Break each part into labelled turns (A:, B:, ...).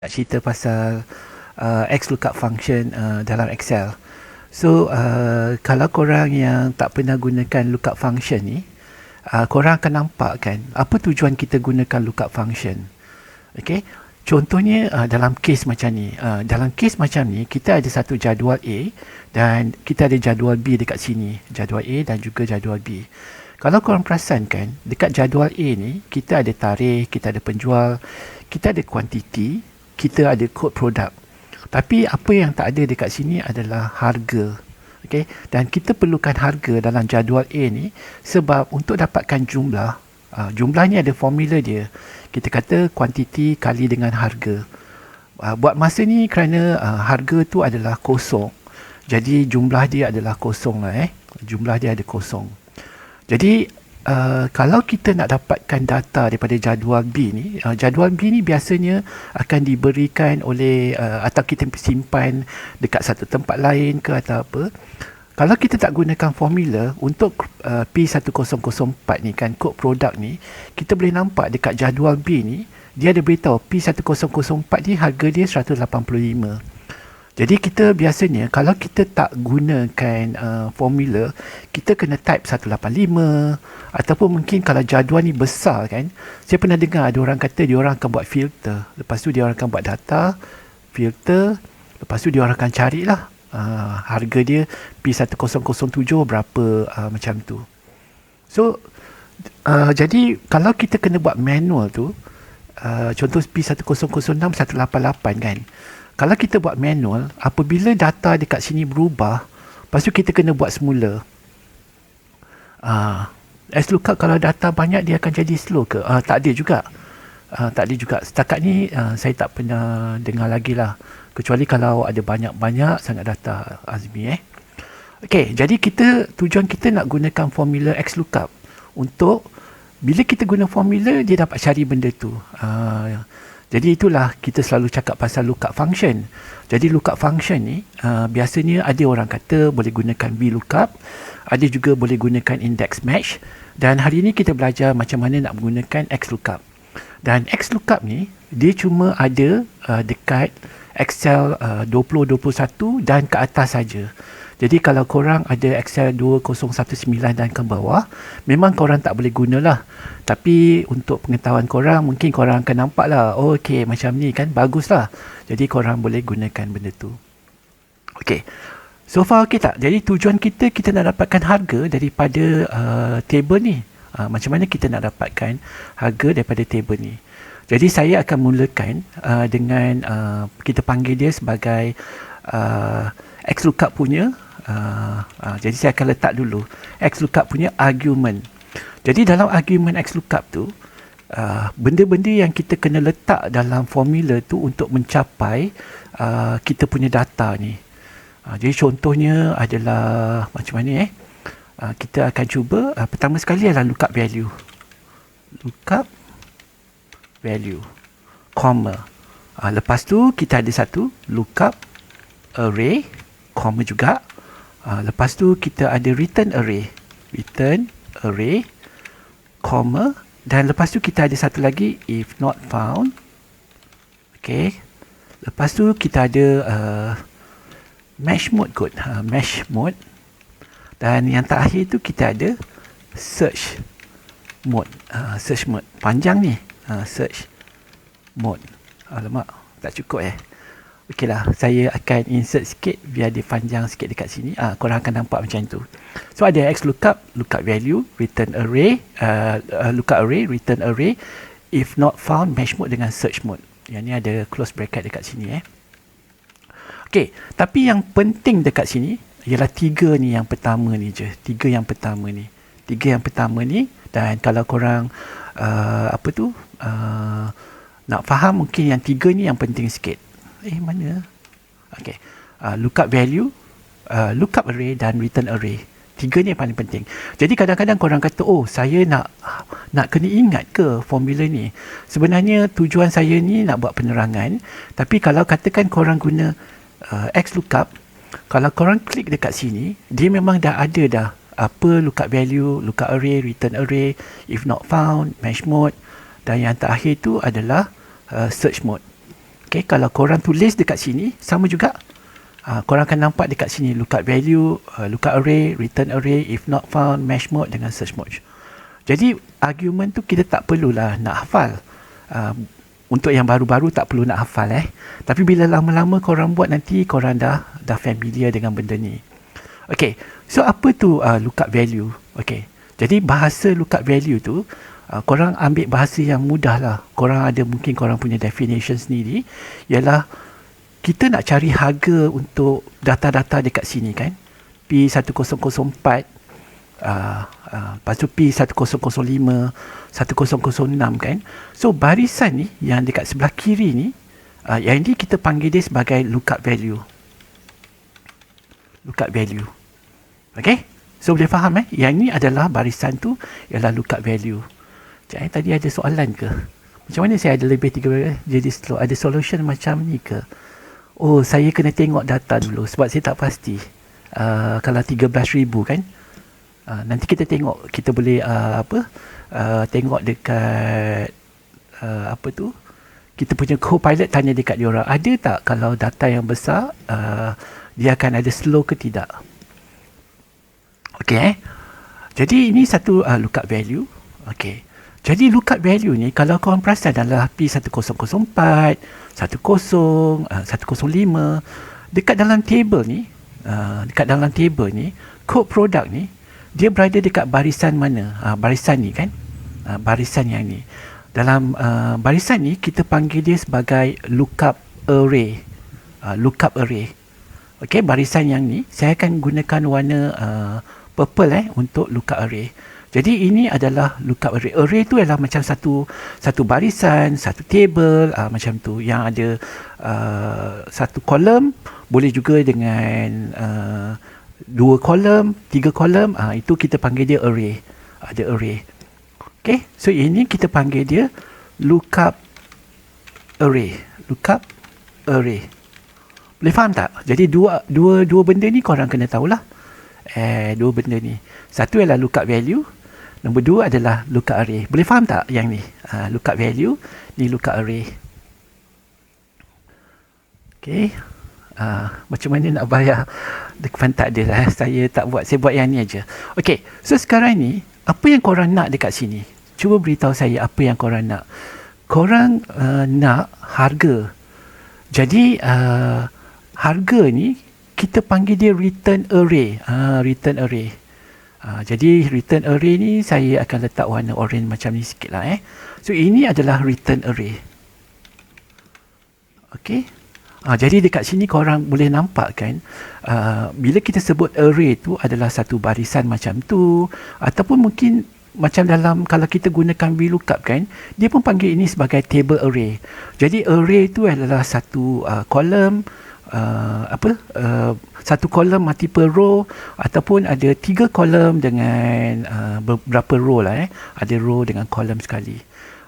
A: cerita pasal XLOOKUP function dalam Excel. So, kalau korang yang tak pernah gunakan lookup function ni, korang akan nampak kan, apa tujuan kita gunakan lookup function. Okay? Contohnya dalam kes macam ni. Dalam kes macam ni, kita ada satu jadual A dan kita ada jadual B dekat sini. Jadual A dan juga jadual B. Kalau korang perasan kan, dekat jadual A ni, kita ada tarikh, kita ada penjual, kita ada kuantiti, kita ada kod produk. Tapi apa yang tak ada dekat sini adalah harga. Okay? Dan kita perlukan harga dalam jadual A ni sebab untuk dapatkan jumlah, jumlah ni ada formula dia. Kita kata kuantiti kali dengan harga. Buat masa ni kerana harga tu adalah kosong. Jadi jumlah dia adalah kosong lah. Jumlah dia ada kosong. Jadi kalau kita nak dapatkan data daripada jadual B ni biasanya akan diberikan oleh atau kita simpan dekat satu tempat lain ke atau apa. Kalau kita tak gunakan formula untuk P1004 ni kan, kod produk ni, kita boleh nampak dekat jadual B ni dia ada beritahu P1004 ni harga dia 185. Jadi kita biasanya kalau kita tak gunakan formula, kita kena type 185 ataupun mungkin kalau jadual ni besar kan, saya pernah dengar ada orang kata dia orang akan buat filter, lepas tu dia orang akan buat data filter, lepas tu dia orang akan carilah harga dia P1007 berapa macam tu. So jadi kalau kita kena buat manual tu, contoh P1006 188 kan, kalau kita buat manual, apabila data dekat sini berubah, lepas tu kita kena buat semula. XLOOKUP kalau data banyak dia akan jadi slow ke? Tak ada juga. Tak ada juga. Setakat ni saya tak pernah dengar lagi lah. Kecuali kalau ada banyak-banyak sangat data, Azmi. Okay, jadi tujuan kita nak gunakan formula XLOOKUP untuk bila kita guna formula, dia dapat cari benda tu. Jadi itulah kita selalu cakap pasal lookup function. Jadi lookup function ni biasanya ada orang kata boleh gunakan VLOOKUP, ada juga boleh gunakan index match, dan hari ni kita belajar macam mana nak menggunakan XLOOKUP. Dan XLOOKUP ni dia cuma ada dekat Excel 2021 dan ke atas saja. Jadi kalau korang ada Excel 2019 dan ke bawah, memang korang tak boleh gunalah. Tapi untuk pengetahuan korang, mungkin korang akan nampak lah, oh okey macam ni kan, bagus lah. Jadi korang boleh gunakan benda tu. Okey, so far okey tak? Jadi tujuan kita nak dapatkan harga daripada table ni. Macam mana kita nak dapatkan harga daripada table ni? Jadi saya akan mulakan dengan kita panggil dia sebagai XLOOKUP punya. Jadi saya akan letak dulu XLOOKUP punya argument. Jadi dalam argument XLOOKUP tu, benda-benda yang kita kena letak dalam formula tu untuk mencapai kita punya data ni. Jadi contohnya adalah macam mana kita akan cuba pertama sekali adalah lookup value. Lookup value, comma. Lepas tu kita ada satu lookup array, comma juga. Lepas tu kita ada return array, comma, dan lepas tu kita ada satu lagi if not found. Okay, lepas tu kita ada mesh mode kot, mesh mode, dan yang terakhir tu kita ada search mode. Search mode panjang ni, search mode. Alamak, tak cukup Okeylah, saya akan insert sikit biar dia panjang sikit dekat sini. Korang akan nampak macam tu. So ada XLOOKUP, lookup value, return array, lookup array, return array, if not found, mesh mode dengan search mode. Yang ni ada close bracket dekat sini Okey, tapi yang penting dekat sini ialah tiga ni yang pertama ni je. Tiga yang pertama ni, dan kalau korang nak faham, mungkin yang tiga ni yang penting sikit. Mana? Okay. Lookup value, lookup array dan return array. Tiga ni yang paling penting. Jadi kadang-kadang korang kata, oh saya nak kena ingat ke formula ni. Sebenarnya tujuan saya ni nak buat penerangan. Tapi kalau katakan korang guna XLOOKUP, kalau korang klik dekat sini, dia memang dah ada dah apa lookup value, lookup array, return array, if not found, mesh mode, dan yang terakhir tu adalah search mode. Okey, kalau korang tulis dekat sini, sama juga. Korang akan nampak dekat sini lookup value, lookup array, return array, if not found, mesh mode dengan search mode. Jadi argument tu kita tak perlulah nak hafal. Untuk yang baru-baru tak perlu nak hafal Tapi bila lama-lama korang buat nanti korang dah familiar dengan benda ni. Okey, so apa tu lookup value? Okey, jadi bahasa lookup value tu korang ambil bahasa yang mudah lah. Mungkin korang punya definition sendiri, ialah kita nak cari harga untuk data-data dekat sini kan. P1004, lepas tu P1005, 1006 kan. So barisan ni yang dekat sebelah kiri ni, yang ini kita panggil dia sebagai lookup value. Lookup value. Okay, so boleh faham yang ni adalah barisan tu ialah lookup value. Tadi ada soalan ke? Macam mana saya ada lebih 3 jadi slow? Ada solution macam ni ke? Oh, saya kena tengok data dulu sebab saya tak pasti. Kalau 13,000 kan, nanti kita tengok, kita boleh tengok dekat kita punya co-pilot, tanya dekat diorang, ada tak kalau data yang besar dia akan ada slow ke tidak. Okey, jadi ini satu lookup value. Okey, jadi lookup value ni kalau korang perasan adalah P1004, 105, dekat dalam table ni, code product ni dia berada dekat barisan mana? Barisan ni kan, barisan yang ni. Dalam barisan ni kita panggil dia sebagai lookup array. Lookup array. Okey, barisan yang ni saya akan gunakan warna purple untuk lookup array. Jadi ini adalah lookup array. Array tu adalah macam satu barisan, satu table, macam tu, yang ada satu kolom, boleh juga dengan 2 kolom, 3 kolom, itu kita panggil dia array. Ada array. Okay, so ini kita panggil dia lookup array. Lookup array. Boleh faham tak? Jadi dua benda ni korang kena tahulah. Dua benda ni. Satu ialah lookup value. Nombor 2 adalah lookup array. Boleh faham tak yang ni? Lookup value, ni lookup array. Okay. Macam mana nak bayar? Depan tak ada lah. Saya tak buat. Saya buat yang ni aja. Okay. So sekarang ni, apa yang korang nak dekat sini? Cuba beritahu saya apa yang korang nak. Korang nak harga. Jadi, harga ni, kita panggil dia return array. Return array. Jadi return array ni saya akan letak warna orange macam ni sikit lah So ini adalah return array. Okay. Jadi dekat sini korang boleh nampak kan, bila kita sebut array tu adalah satu barisan macam tu, ataupun mungkin macam dalam kalau kita gunakan VLOOKUP kan, dia pun panggil ini sebagai table array. Jadi array tu adalah satu kolom, satu kolom multiple row, ataupun ada 3 kolom dengan beberapa row lah ada row dengan kolom sekali.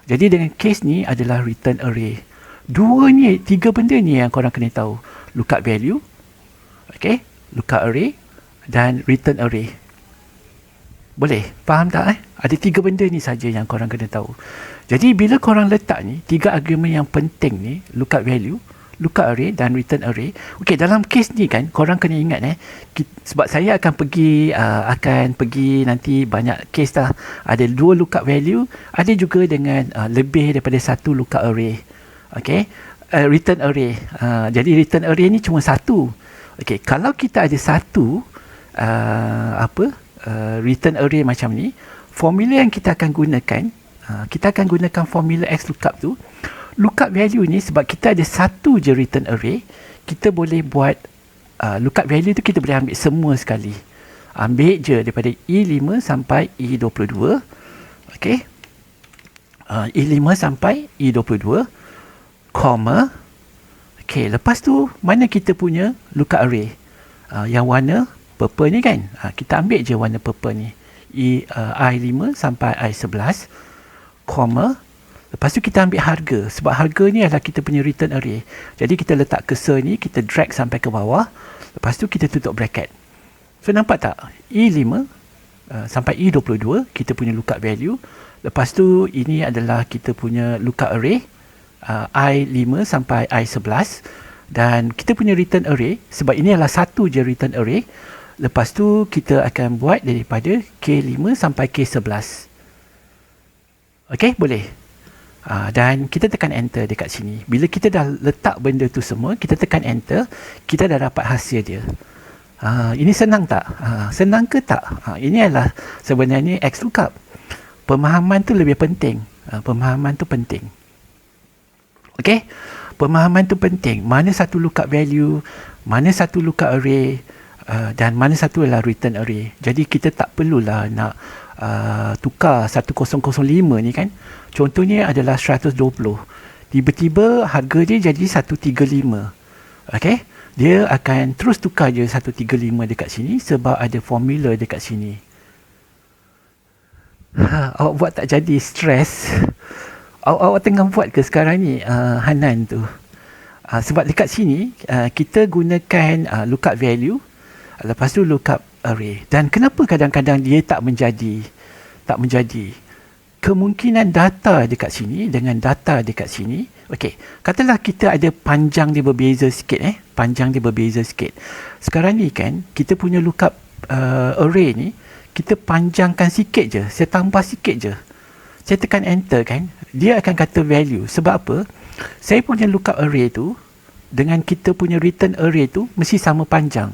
A: Jadi dengan case ni adalah return array. 3 benda ni yang korang kena tahu. Lookup value, okay, lookup array dan return array. Boleh faham tak Ada 3 benda ni saja yang korang kena tahu. Jadi bila korang letak ni 3 argument yang penting ni, lookup value, lookup array dan return array. Okey, dalam case ni kan korang kena ingat sebab saya akan pergi nanti banyak case dah. Ada 2 lookup value, ada juga dengan lebih daripada 1 lookup array. Okey, return array. Jadi return array ni cuma 1. Okey, kalau kita ada 1 return array macam ni, formula yang kita akan gunakan, kita akan gunakan formula XLOOKUP tu. Lookup value ni sebab kita ada 1 je return array, kita boleh buat lookup value tu kita boleh ambil semua sekali. Ambil je daripada E5 sampai E22. Okey. E5 sampai E22, comma. Okey, lepas tu mana kita punya lookup array? Yang warna purple ni kan. Kita ambil je warna purple ni. I5 sampai I11, comma. Lepas tu kita ambil harga. Sebab harga ni adalah kita punya return array. Jadi kita letak cursor ni, kita drag sampai ke bawah. Lepas tu kita tutup bracket. So nampak tak? E5 sampai E22 kita punya lookup value. Lepas tu ini adalah kita punya lookup array. I5 sampai I11, dan kita punya return array, sebab ini adalah satu je return array, lepas tu kita akan buat daripada K5 sampai K11. Okey, boleh. Dan kita tekan enter dekat sini. Bila kita dah letak benda tu semua, kita tekan enter, kita dah dapat hasil dia. Ini senang tak? Senang ke tak? Ini adalah sebenarnya XLOOKUP. Pemahaman tu lebih penting. Pemahaman tu penting. Okey? Pemahaman tu penting. Mana satu lookup value, mana satu lookup array, dan mana satu adalah return array. Jadi kita tak perlulah nak tukar 1005 ni kan. Contohnya adalah 120. Tiba-tiba harga dia jadi 135. Okey? Dia akan terus tukar je 135 dekat sini sebab ada formula dekat sini. Awak buat tak jadi stres. Awak tengah buat ke sekarang ni, Hanan tu? Sebab dekat sini kita gunakan lookup value, lepas tu lookup array. Dan kenapa kadang-kadang dia tak menjadi? Kemungkinan data dekat sini dengan data dekat sini. Okey, katalah kita ada panjang dia berbeza sikit panjang dia berbeza sikit. Sekarang ni kan kita punya lookup array ni kita panjangkan sikit je, saya tambah sikit je. Saya tekan enter kan, dia akan kata value. Sebab apa? Saya punya lookup array tu dengan kita punya return array tu mesti sama panjang.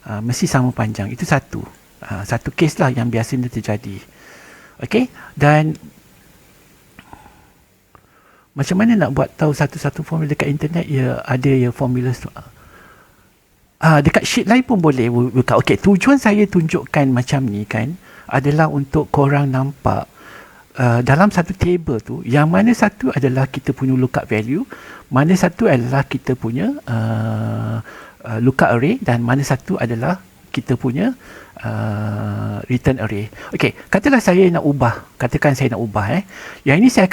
A: Mesti sama panjang. Itu satu. Satu case lah yang biasanya terjadi. Okey, dan macam mana nak buat tahu satu-satu formula dekat internet? Ya, ada ya formula dekat sheet lain pun boleh buka. Okey, tujuan saya tunjukkan macam ni kan adalah untuk korang nampak dalam satu table tu yang mana satu adalah kita punya lookup value, mana satu adalah kita punya lookup array, dan mana satu adalah kita punya return array. Okey, katalah saya nak ubah. Katakan saya nak ubah Yang ini saya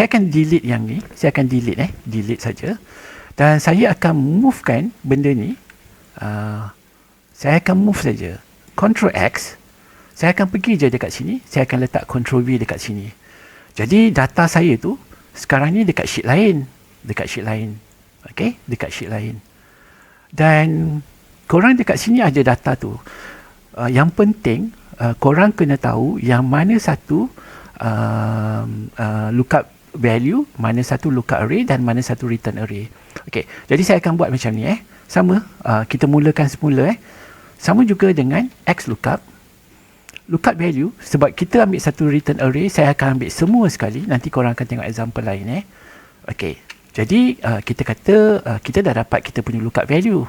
A: akan delete yang ni. Saya akan delete delete saja. Dan saya akan move kan benda ni. Saya akan move saja. Ctrl X. Saya akan pergi je dekat sini. Saya akan letak Ctrl V dekat sini. Jadi data saya tu sekarang ni dekat sheet lain. Okey, dekat sheet lain. Dan korang dekat sini ada data tu. Yang penting korang kena tahu yang mana satu lookup value, mana satu lookup array, dan mana satu return array. Okey, jadi saya akan buat macam ni Sama, kita mulakan semula Sama juga dengan XLOOKUP. Lookup value, sebab kita ambil satu return array, saya akan ambil semua sekali. Nanti korang akan tengok example lain Okey, jadi kita kata kita dah dapat kita punya lookup value,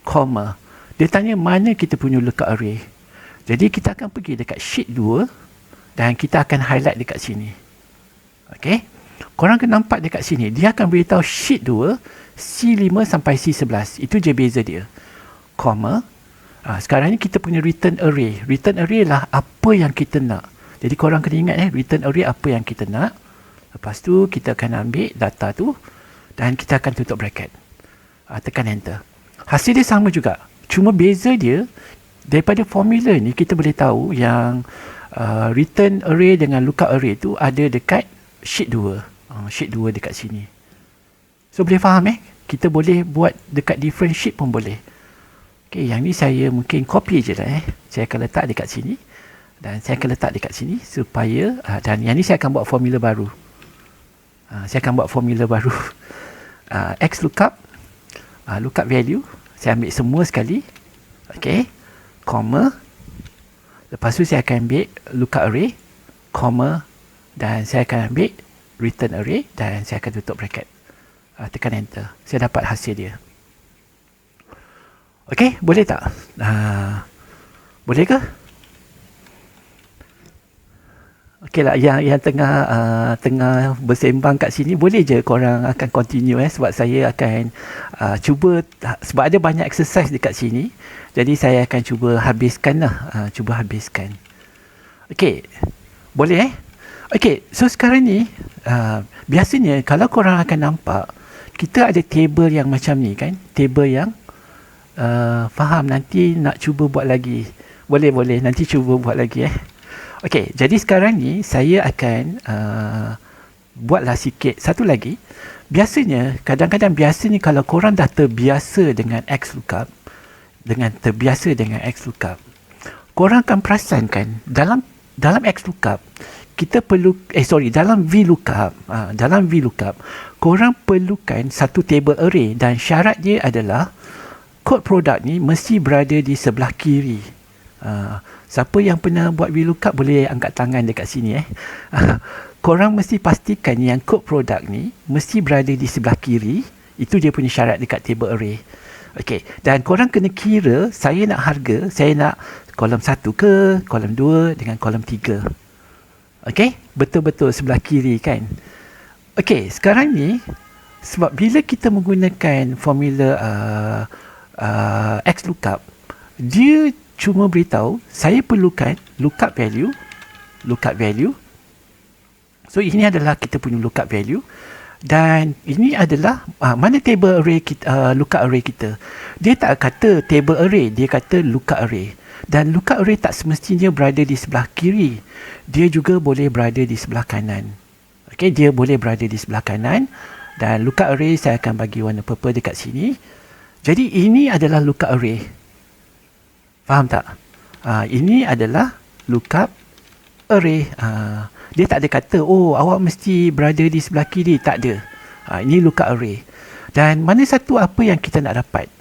A: comma. Dia tanya mana kita punya lookup array. Jadi kita akan pergi dekat sheet 2 dan kita akan highlight dekat sini. Okey, korang akan nampak dekat sini dia akan beritahu sheet 2 C5 sampai C11. Itu je beza dia, comma. Sekarang ni kita punya return array. Return array lah apa yang kita nak. Jadi korang kena ingat return array apa yang kita nak. Lepas tu kita akan ambil data tu dan kita akan tutup bracket. Tekan enter. Hasil dia sama juga. Cuma beza dia daripada formula ni kita boleh tahu yang return array dengan lookup array tu ada dekat sheet 2. Sheet 2 dekat sini. So boleh faham kita boleh buat dekat different sheet pun boleh. Okey, yang ni saya mungkin copy je lah Saya akan letak dekat sini dan saya akan letak dekat sini supaya dan yang ni saya akan buat formula baru. Saya akan buat formula baru. XLOOKUP, lookup value, saya ambil semua sekali. Okey, comma. Lepas tu saya akan ambil lookup array, comma, dan saya akan ambil return array dan saya akan tutup bracket. Tekan enter. Saya dapat hasil dia. Okey, boleh tak? Boleh ke? Okeylah, yang tengah bersembang kat sini boleh je korang akan continue sebab saya akan cuba, sebab ada banyak exercise dekat sini. Jadi saya akan cuba habiskan lah. Cuba habiskan. Okey. Boleh Okey, so sekarang ni biasanya kalau korang akan nampak kita ada table yang macam ni kan. Table yang faham, nanti nak cuba buat lagi. Boleh nanti cuba buat lagi Okey, jadi sekarang ni saya akan buatlah sikit. Satu lagi, biasanya kalau korang dah terbiasa dengan XLOOKUP, korang akan perasan kan, dalam XLOOKUP, kita perlu, dalam VLOOKUP, korang perlukan satu table array dan syarat dia adalah kod produk ni mesti berada di sebelah kiri. Siapa yang pernah buat VLOOKUP boleh angkat tangan dekat sini. Korang mesti pastikan yang kod produk ni mesti berada di sebelah kiri. Itu dia punya syarat dekat table array. Okey, dan korang kena kira saya nak kolom 1 ke, kolom 2 dengan kolom 3. Okey, betul-betul sebelah kiri kan. Okey, sekarang ni sebab bila kita menggunakan formula XLOOKUP, dia cuma beritahu saya perlukan lookup value. So ini adalah kita punya lookup value, dan ini adalah mana table array kita, lookup array kita. Dia tak kata table array, dia kata lookup array. Dan lookup array tak semestinya berada di sebelah kiri. Dia juga boleh berada di sebelah kanan. Okey, dia boleh berada di sebelah kanan. Dan lookup array saya akan bagi warna purple dekat sini. Jadi ini adalah lookup array. Faham tak? Ini adalah lookup array. Dia tak ada kata, awak mesti berada di sebelah kiri. Tak ada. Ini lookup array. Dan mana satu apa yang kita nak dapat?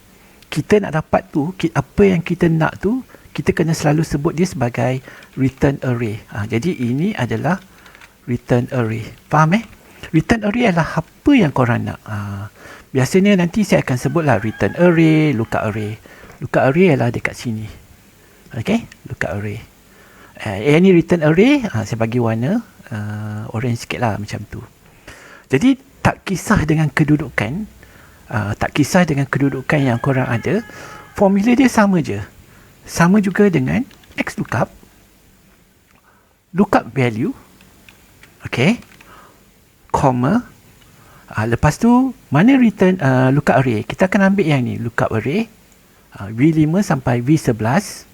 A: Kita nak dapat tu, apa yang kita nak tu, kita kena selalu sebut dia sebagai return array. Jadi ini adalah return array. Faham Return array adalah apa yang korang nak. Biasanya nanti saya akan sebutlah return array, lookup array. Lookup array adalah dekat sini. Okay, lookup array. Ini return array, saya bagi warna orange sikit lah macam tu. Jadi tak kisah dengan kedudukan, yang korang ada, formula dia sama je. Sama juga dengan XLOOKUP, lookup value, okay, comma, lepas tu mana return lookup array, kita akan ambil yang ni, lookup array V5 sampai V11,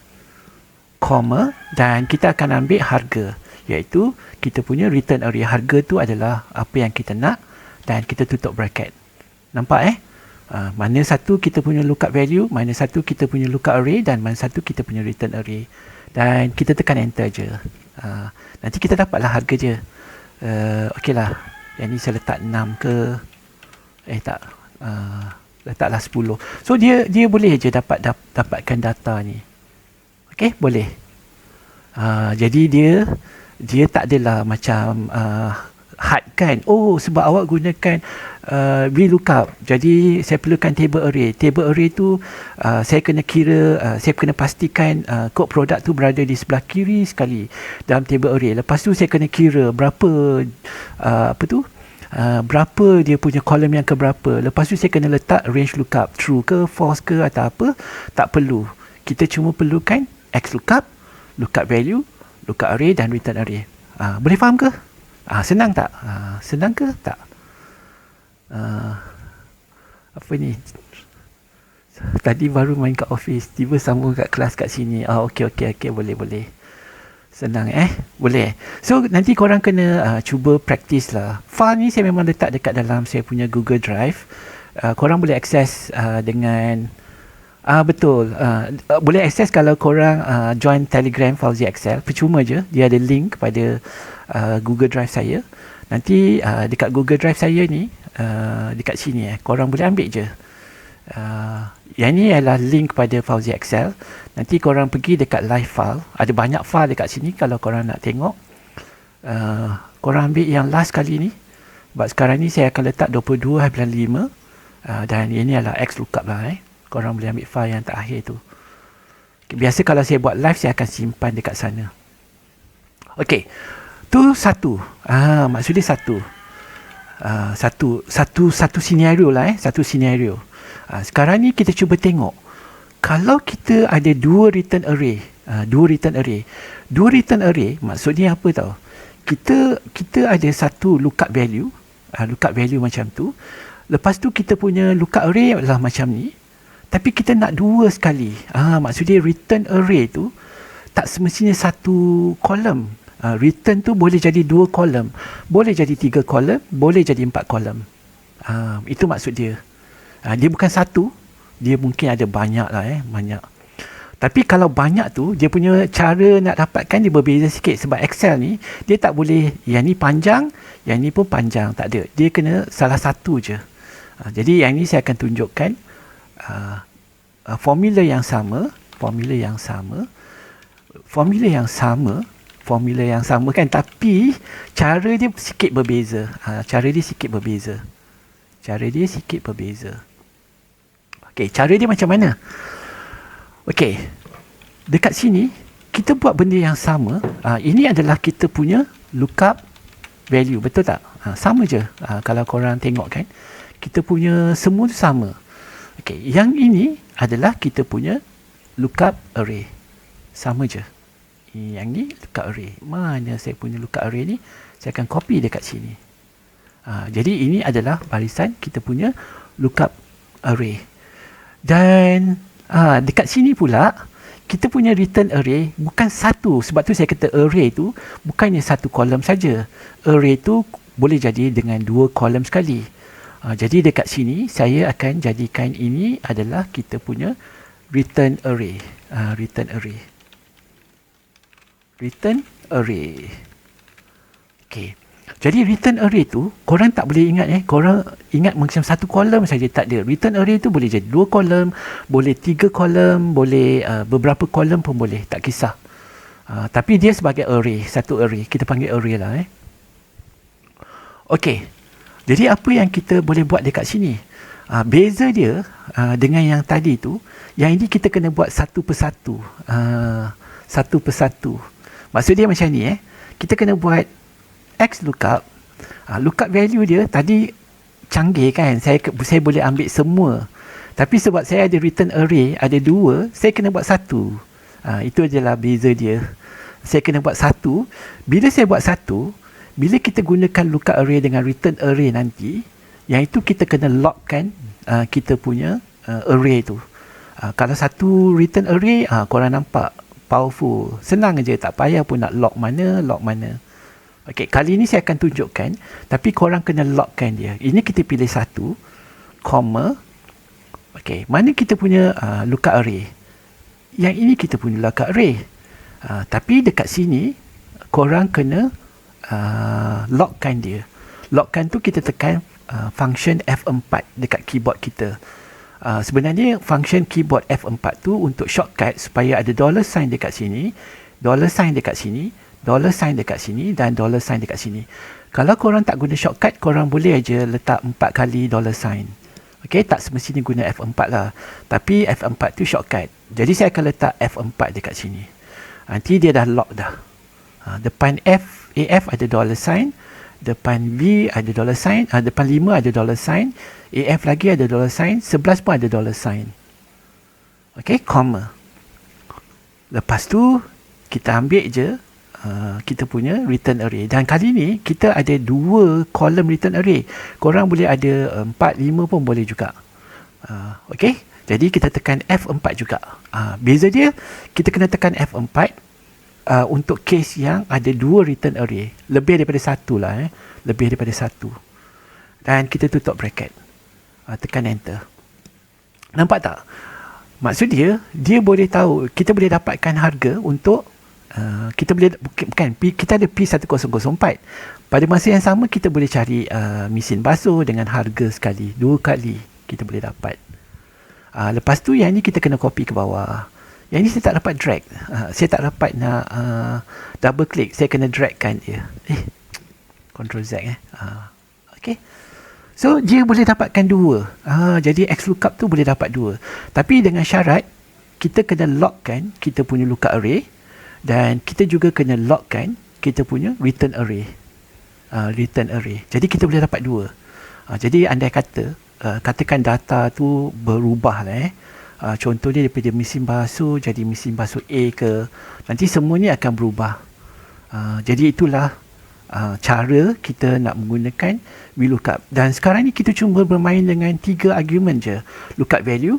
A: comma, dan kita akan ambil harga, iaitu kita punya return array. Harga tu adalah apa yang kita nak, dan kita tutup bracket. Nampak mana satu kita punya lookup value, mana satu kita punya lookup array, dan mana satu kita punya return array. Dan kita tekan enter je. Nanti kita dapatlah harga je. Okey lah, yang ni saya letak 6 ke, tak, letaklah 10. So dia boleh je dapatkan data ni. Okey, boleh. Jadi dia tak adalah macam hard kan. Sebab awak gunakan VLOOKUP, jadi saya perlukan table array. Table array tu saya kena kira, saya kena pastikan kod produk tu berada di sebelah kiri sekali dalam table array. Lepas tu saya kena kira berapa berapa dia punya kolom yang keberapa. Lepas tu saya kena letak range lookup, true ke, false ke, atau apa. Tak perlu. Kita cuma perlukan XLOOKUP, lookup value, lookup array dan return array. Boleh faham ke? Senang tak? Senang ke? Tak. Apa ni? Tadi baru main kat office, tiba sambung kat kelas kat sini. Okey, boleh. Senang boleh. So nanti korang kena cuba practice lah. File ni saya memang letak dekat dalam saya punya Google Drive. Korang boleh akses dengan betul. Boleh akses kalau korang join Telegram Fauzi Excel. Percuma je, dia ada link pada Google Drive saya. Nanti dekat Google Drive saya ni, dekat sini korang boleh ambil je. Yang ni adalah link pada Fauzi Excel. Nanti korang pergi dekat live file. Ada banyak file dekat sini kalau korang nak tengok. Korang ambil yang last kali ni. Sebab sekarang ni saya akan letak 22/5. Dan ini adalah XLOOKUP lah Korang boleh ambil file yang terakhir tu. Biasa kalau saya buat live, saya akan simpan dekat sana. Okey. Tu satu. Maksudnya satu. Satu senario lah Satu senario. Sekarang ni kita cuba tengok. Kalau kita ada dua return array. Dua return array maksudnya apa tau? Kita ada satu lookup value. Lookup value macam tu. Lepas tu kita punya lookup array adalah macam ni. Tapi kita nak dua sekali. Maksudnya return array tu tak semestinya satu kolom. Return tu boleh jadi 2 kolom, boleh jadi 3 kolom, boleh jadi 4 kolom. Itu maksud dia. Dia bukan satu, dia mungkin ada banyak lah, banyak. Tapi kalau banyak tu, dia punya cara nak dapatkan dia berbeza sikit. Sebab Excel ni, dia tak boleh yang ni panjang, yang ni pun panjang. Tak ada. Dia kena salah satu je. Jadi yang ni saya akan tunjukkan formula yang sama. Formula yang sama kan. Tapi cara dia sikit berbeza. Cara dia sikit berbeza. Okey, cara dia macam mana? Okey, dekat sini kita buat benda yang sama. Ini adalah kita punya lookup value, betul tak? Sama je. Kalau korang tengok kan, kita punya semua sama. Okey, yang ini adalah kita punya lookup array. Sama je. Yang ni lookup array. Mana saya punya lookup array ni? Saya akan copy dekat sini. Jadi ini adalah barisan kita punya lookup array. Dan dekat sini pula kita punya return array bukan satu. Sebab tu saya kata array tu bukannya satu kolom saja. Array tu boleh jadi dengan 2 kolom sekali. Jadi dekat sini saya akan jadikan ini adalah kita punya return array. Return array. Okey. Jadi return array tu korang tak boleh ingat korang ingat macam satu kolom saja, tak ada. Return array tu boleh jadi 2 kolom, boleh 3 kolom, boleh beberapa kolom pun boleh, tak kisah. Tapi dia sebagai array, satu array. Kita panggil array lah. Okey. Jadi apa yang kita boleh buat dekat sini? Beza dia dengan yang tadi tu, yang ini kita kena buat satu persatu. Satu persatu. Maksud dia macam ni kita kena buat X lookup. Lookup value dia tadi canggih kan, saya boleh ambil semua. Tapi sebab saya ada return array ada 2, saya kena buat satu. Itu adalah beza dia. Saya kena buat satu. Bila saya buat satu, bila kita gunakan lookup array dengan return array nanti, yang itu kita kena lockkan kita punya array tu. Kalau satu return array, korang nampak powerful, senang je, tak payah pun nak lock mana. Okey, kali ni saya akan tunjukkan, tapi korang kena lockkan dia. Ini kita pilih satu, comma. Okey, mana kita punya lookup array? Yang ini kita punya lookup array. Tapi dekat sini, korang kena lockkan dia. Lockkan tu kita tekan function F4 dekat keyboard kita. Sebenarnya function keyboard F4 tu untuk shortcut supaya ada $sign dekat sini, $sign dekat sini, $sign dekat sini dan $sign dekat sini. Kalau korang tak guna shortcut, korang boleh aja letak 4 kali $sign. Okey, tak semestinya guna F4 lah. Tapi F4 tu shortcut. Jadi saya akan letak F4 dekat sini. Nanti dia dah lock dah. Depan AF ada $sign, depan B ada $sign, depan 5 ada $sign, AF lagi ada $sign, 11 pun ada $sign. Okey, comma. Lepas tu kita ambil je kita punya return array. Dan kali ni kita ada 2 kolom return array. Korang boleh ada 4, 5 pun boleh juga. Okey, jadi kita tekan F4 juga. Beza dia, kita kena tekan F4 untuk case yang ada 2 return array. Lebih daripada satu lah. Lebih daripada satu. Dan kita tutup bracket. Tekan enter. Nampak tak? Maksud dia, dia boleh tahu, kita boleh dapatkan harga untuk kita boleh, bukan, kita ada P1004. Pada masa yang sama kita boleh cari mesin basuh dengan harga sekali, 2 kali kita boleh dapat. Lepas tu yang ni kita kena copy ke bawah. Yang ni saya tak dapat drag. Saya tak dapat nak double click, saya kena dragkan dia. Ctrl Z okay. So dia boleh dapatkan 2. Jadi X lookup tu boleh dapat 2. Tapi dengan syarat kita kena lockkan kita punya lookup array, dan kita juga kena lockkan kita punya return array. Jadi kita boleh dapat 2. Jadi andai kata katakan data tu berubah lah contoh dia daripada mesin basuh jadi mesin basuh A ke, nanti semua ni akan berubah. Jadi itulah cara kita nak menggunakan VLOOKUP. Dan sekarang ni kita cuma bermain dengan 3 argument je, lookup value,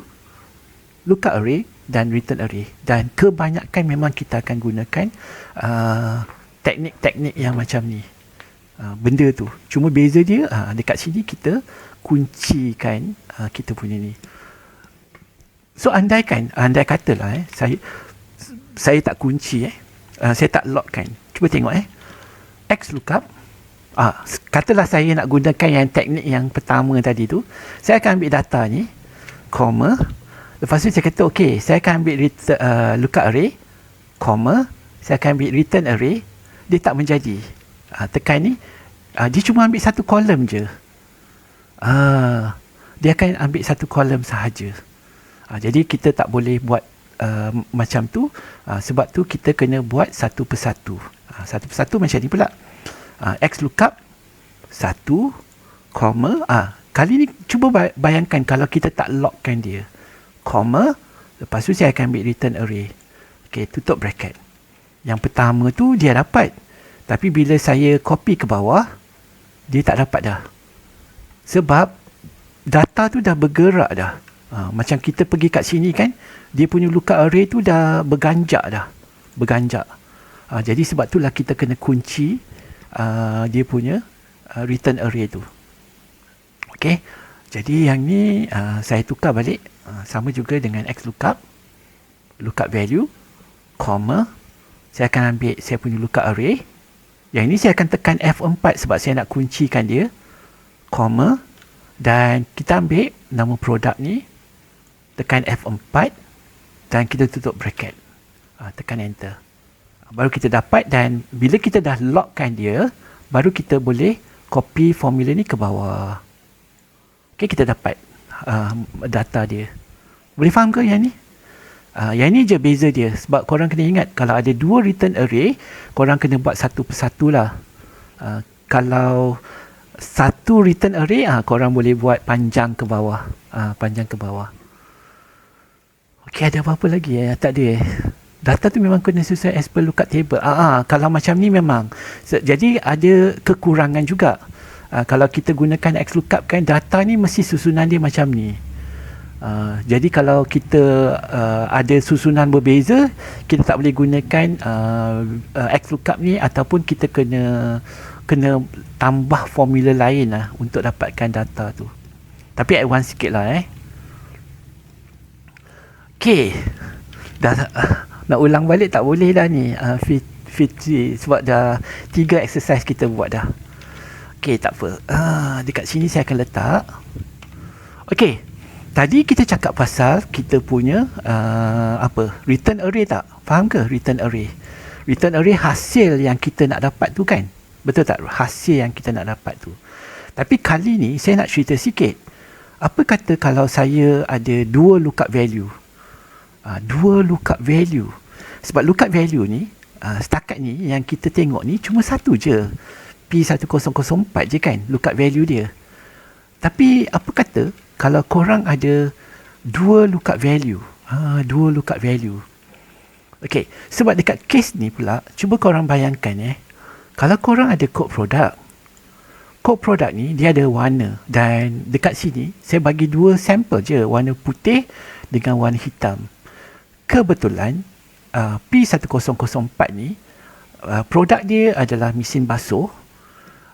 A: lookup array dan return array. Dan kebanyakan memang kita akan gunakan teknik-teknik yang macam ni. Benda tu. Cuma beza dia dekat sini kita kuncikan kita punya ni. So andai katalah saya tak kunci saya tak lockkan. Cuba tengok XLOOKUP. Katalah saya nak gunakan yang teknik yang pertama tadi tu. Saya akan ambil data ni, comma. Lepas tu saya kata okey, saya akan ambil lookup array, comma. Saya akan ambil return array. Dia tak menjadi. Tekan ni, dia cuma ambil satu kolom je. Dia akan ambil satu kolom sahaja. Jadi kita tak boleh buat macam tu. Sebab tu kita kena buat satu persatu. Satu persatu macam ni pula. XLOOKUP 1, comma. Kali ni cuba bayangkan kalau kita tak lockkan dia. Comma. Lepas tu saya akan ambil return array. Okay, tutup bracket. Yang pertama tu dia dapat. Tapi bila saya copy ke bawah, dia tak dapat dah. Sebab data tu dah bergerak dah. Macam kita pergi kat sini kan, dia punya lookup array tu dah berganjak dah. Berganjak. Jadi sebab itulah kita kena kunci dia punya return array tu. Okey. Jadi yang ni saya tukar balik. Sama juga dengan XLOOKUP. Lookup value, comma. Saya akan ambil saya punya lookup array. Yang ini saya akan tekan F4 sebab saya nak kuncikan dia. Comma. Dan kita ambil nama produk ni. Tekan F4. Dan kita tutup bracket. Tekan enter. Baru kita dapat, dan bila kita dah lockkan dia, baru kita boleh copy formula ni ke bawah. Okay, kita dapat data dia. Boleh faham ke yang ni? Yang ni je beza dia. Sebab korang kena ingat, kalau ada dua return array, korang kena buat satu persatu lah. Kalau satu return array, korang boleh buat panjang ke bawah. Panjang ke bawah. Okey, ada apa-apa lagi? Tak ada Data tu memang kena sesuai as per lookup table. Kalau macam ni memang. Jadi ada kekurangan juga. Kalau kita gunakan XLOOKUP kan, data ni mesti susunan dia macam ni. Jadi kalau kita ada susunan berbeza, kita tak boleh gunakan XLOOKUP ni, ataupun kita kena tambah formula lain lah untuk dapatkan data tu. Tapi advance sikit lah Okay. Nak ulang balik tak boleh dah ni Fitri, sebab dah 3 exercise kita buat dah. Okay, tak apa. Dekat sini saya akan letak. Okay, tadi kita cakap pasal kita punya return array tak? Faham ke return array? Return array hasil yang kita nak dapat tu kan? Betul tak? Hasil yang kita nak dapat tu. Tapi kali ni saya nak cerita sikit. Apa kata kalau saya ada dua lookup value? Dua lookup value. Sebab lookup value ni setakat ni yang kita tengok ni cuma satu je, P1004 je kan lookup value dia. Tapi apa kata kalau korang ada dua lookup value? Dua lookup value. Okay, sebab dekat case ni pula, cuba korang bayangkan kalau korang ada kod produk. Kod produk ni dia ada warna, dan dekat sini saya bagi dua sampel je, warna putih dengan warna hitam. Kebetulan P1004 ni produk dia adalah mesin basuh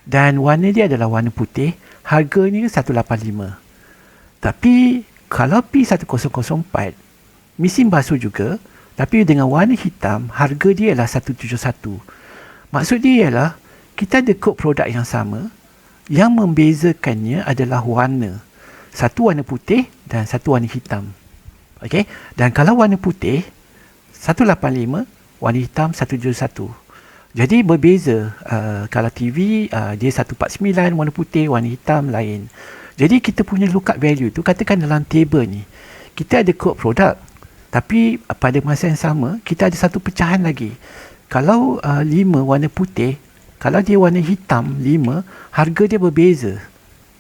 A: dan warna dia adalah warna putih, harganya 185. Tapi kalau P1004 mesin basuh juga tapi dengan warna hitam, harga dia adalah 171. Maksud dia ialah kita ada kod produk yang sama, yang membezakannya adalah warna. Satu warna putih dan satu warna hitam. Okey, dan kalau warna putih 185, warna hitam 171. Jadi berbeza. Kalau TV dia 149, warna putih, warna hitam lain. Jadi kita punya lookup value tu, katakan dalam table ni kita ada kod produk, tapi pada masa yang sama kita ada satu pecahan lagi. Kalau 5 warna putih, kalau dia warna hitam 5, harga dia berbeza.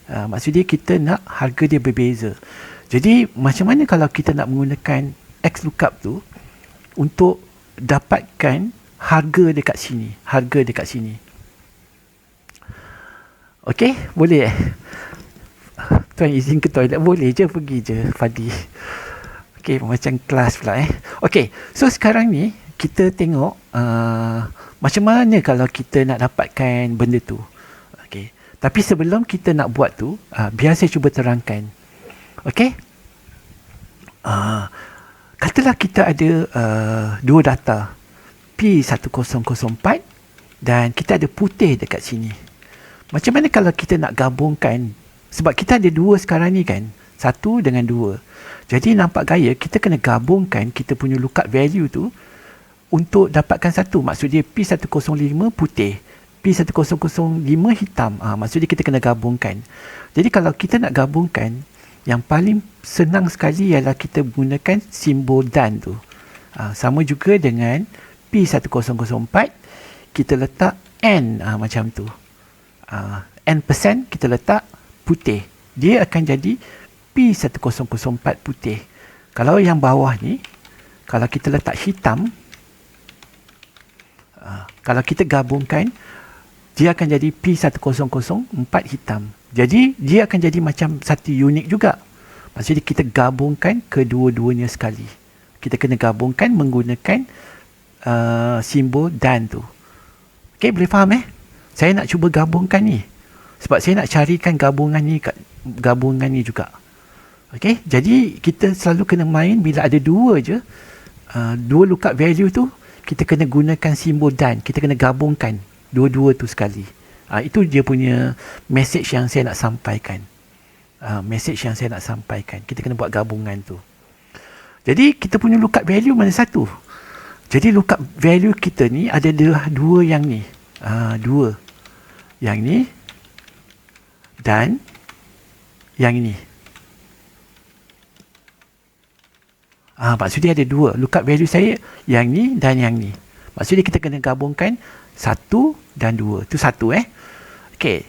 A: Maksud dia kita nak harga dia berbeza. Jadi macam mana kalau kita nak menggunakan XLOOKUP tu untuk dapatkan harga dekat sini, harga dekat sini. Okey, boleh Tuan izin ke toilet? Boleh je, pergi je Fadi. Okey, macam kelas pula Okey, so sekarang ni kita tengok Macam mana kalau kita nak dapatkan benda tu? Okey. Tapi sebelum kita nak buat tu, biar saya cuba terangkan. Okey? Katalah kita ada dua data P1004 dan kita ada putih dekat sini. Macam mana kalau kita nak gabungkan? Sebab kita ada dua sekarang ni kan, satu dengan dua. Jadi nampak gaya kita kena gabungkan kita punya lookup value tu untuk dapatkan satu. Maksud dia P105 putih, P1005 hitam. Maksud dia kita kena gabungkan. Jadi kalau kita nak gabungkan, yang paling senang sekali ialah kita gunakan simbol dan tu. Sama juga dengan P1004, kita letak N macam tu. N% kita letak putih. Dia akan jadi P1004 putih. Kalau yang bawah ni, kalau kita letak hitam, kalau kita gabungkan, dia akan jadi P1004 hitam. Jadi dia akan jadi macam satu unit juga. Maksudnya kita gabungkan kedua-duanya sekali. Kita kena gabungkan menggunakan simbol dan tu. Okey, boleh faham Saya nak cuba gabungkan ni. Sebab saya nak carikan gabungan ni juga. Okey, jadi kita selalu kena main bila ada dua je. Dua lookup value tu, kita kena gunakan simbol dan. Kita kena gabungkan dua-dua tu sekali. Itu dia punya message yang saya nak sampaikan. Kita kena buat gabungan tu. Jadi kita punya lookup value mana satu? Jadi lookup value kita ni ada dua yang ni. Dua. Yang ni dan yang ini. Maksudnya ada dua. Lookup value saya yang ni dan yang ni. Maksudnya kita kena gabungkan satu dan dua. Itu satu Okey.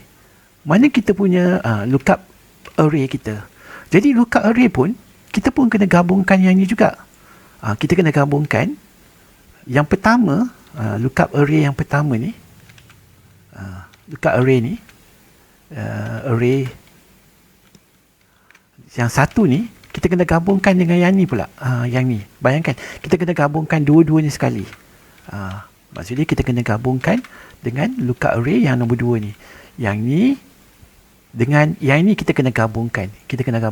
A: Mana kita punya lookup array kita. Jadi lookup array pun, kita pun kena gabungkan yang ni juga. Kita kena gabungkan yang pertama, lookup array yang pertama ni. Lookup array ni. Array yang satu ni, kita kena gabungkan dengan yang ni pula. Yang ni. Bayangkan, kita kena gabungkan dua-duanya sekali. Maksudnya kita kena gabungkan dengan lookup array yang nombor 2 ni. Yang ni dengan yang ni kita kena gabungkan. Sekejap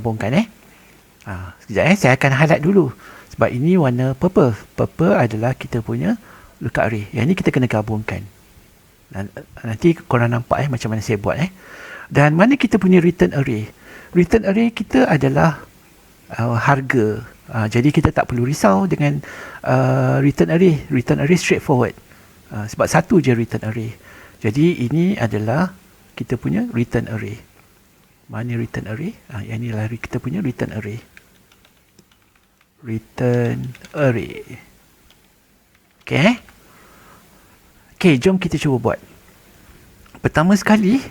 A: saya akan highlight dulu. Sebab ini warna purple. Purple adalah kita punya lookup array. Yang ni kita kena gabungkan. Nanti korang nampak macam mana saya buat Dan mana kita punya return array? Return array kita adalah harga. Jadi kita tak perlu risau dengan return array. Return array straightforward. Sebab satu je return array. Jadi ini adalah kita punya return array. Mana return array? Yang ni adalah kita punya return array. Return array. Okay, jom kita cuba buat. Pertama sekali,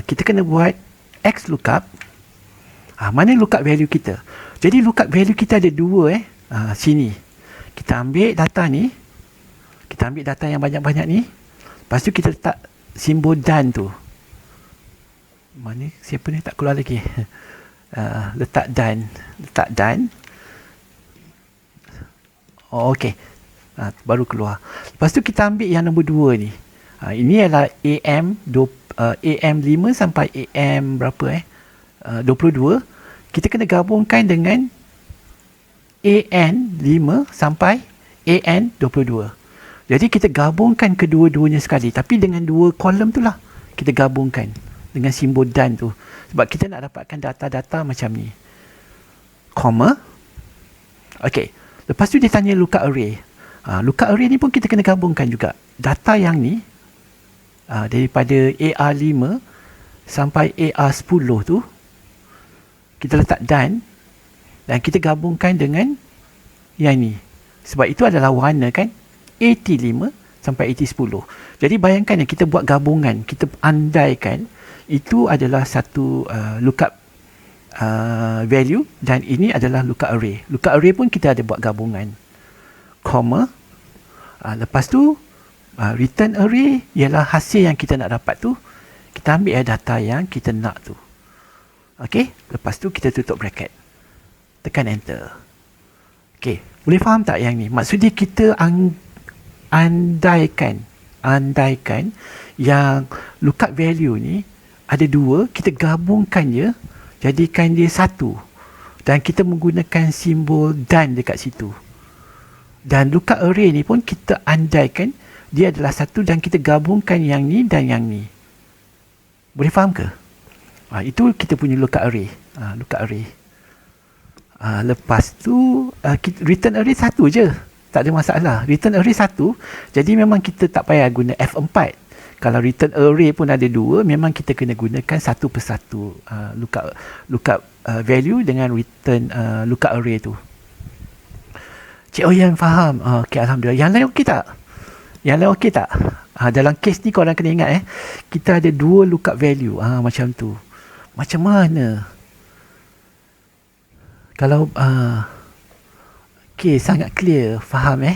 A: kita kena buat X lookup. Mana lookup value kita? Jadi lookup value kita ada dua sini. Kita ambil data ni. Kita ambil data yang banyak-banyak ni. Lepas tu kita letak simbol dan tu. Mana? Siapa ni tak keluar lagi? Letak dan. Oh, okey. Baru keluar. Lepas tu kita ambil yang nombor 2 ni. Ini adalah AM5 sampai AM berapa 22. Kita kena gabungkan dengan AN5 sampai AN22. Jadi kita gabungkan kedua-duanya sekali. Tapi dengan dua kolom tu lah. Kita gabungkan dengan simbol dan tu. Sebab kita nak dapatkan data-data macam ni. Koma. Okey. Lepas tu dia tanya lookup array. Lookup array ni pun kita kena gabungkan juga. Data yang ni. Daripada AR5 sampai AR10 tu. Kita letak dan kita gabungkan dengan yang ni. Sebab itu adalah warna kan. AT5 sampai AT10. Jadi bayangkan kita buat gabungan. Kita andaikan itu adalah satu lookup value dan ini adalah lookup array. Lookup array pun kita ada buat gabungan. Comma. Lepas tu return array ialah hasil yang kita nak dapat tu. Kita ambil data yang kita nak tu. Okey, lepas tu kita tutup bracket. Tekan enter. Okey, boleh faham tak yang ni? Maksudnya kita andaikan yang lookup value ni ada dua, kita gabungkan je, jadikan dia satu. Dan kita menggunakan simbol dan dekat situ. Dan lookup array ni pun kita andaikan dia adalah satu dan kita gabungkan yang ni dan yang ni. Boleh faham ke? Itu kita punya lookup array. Lookup array. Lepas tu return array satu je. Tak ada masalah. Return array satu. Jadi memang kita tak payah guna F4. Kalau return array pun ada dua, memang kita kena gunakan satu persatu lookup value dengan return lookup array tu. Cik Oyan faham? Okey, Alhamdulillah. Yang lain okey tak? Dalam kes ni korang kena ingat kita ada dua lookup value. Macam tu. Macam mana? Kalau okey, sangat clear, faham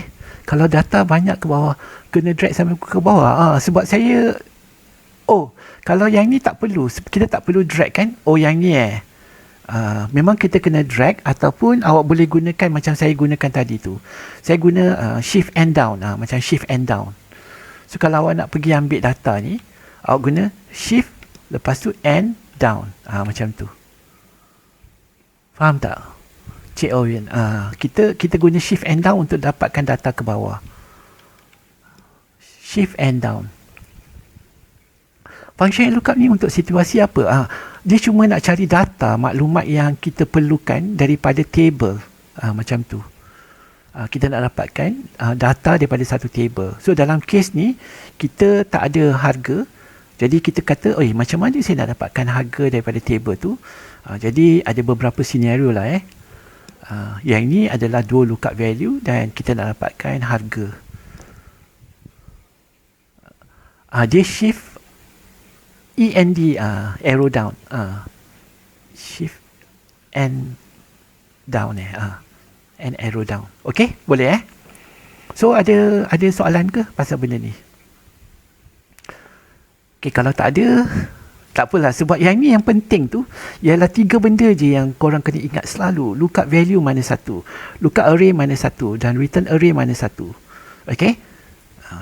A: Kalau data banyak ke bawah, kena drag sampai ke bawah. Sebab saya kalau yang ni tak perlu, kita tak perlu drag kan? Yang ni memang kita kena drag, ataupun awak boleh gunakan macam saya gunakan tadi tu. Saya guna shift and down, macam shift and down. So kalau awak nak pergi ambil data ni, awak guna shift lepas tu and down, macam tu. Faham tak? Cik Owen, kita guna shift and down untuk dapatkan data ke bawah. Shift and down. Function lookup ni untuk situasi apa? Dia cuma nak cari data, maklumat yang kita perlukan daripada table. Macam tu. Kita nak dapatkan data daripada satu table. So dalam kes ni, kita tak ada harga. Jadi kita kata, macam mana saya nak dapatkan harga daripada table tu? Jadi ada beberapa senario lah yang ni adalah dua lookup value dan kita nak dapatkan harga. Dia shift END, arrow down, shift and down and arrow down. Okey, boleh So ada soalan ke pasal benda ni? Okey, kalau tak ada, tak apalah, sebab yang ni yang penting tu ialah 3 benda je yang korang kena ingat selalu. Lookup value mana satu, lookup array mana satu, dan return array mana satu. Okey,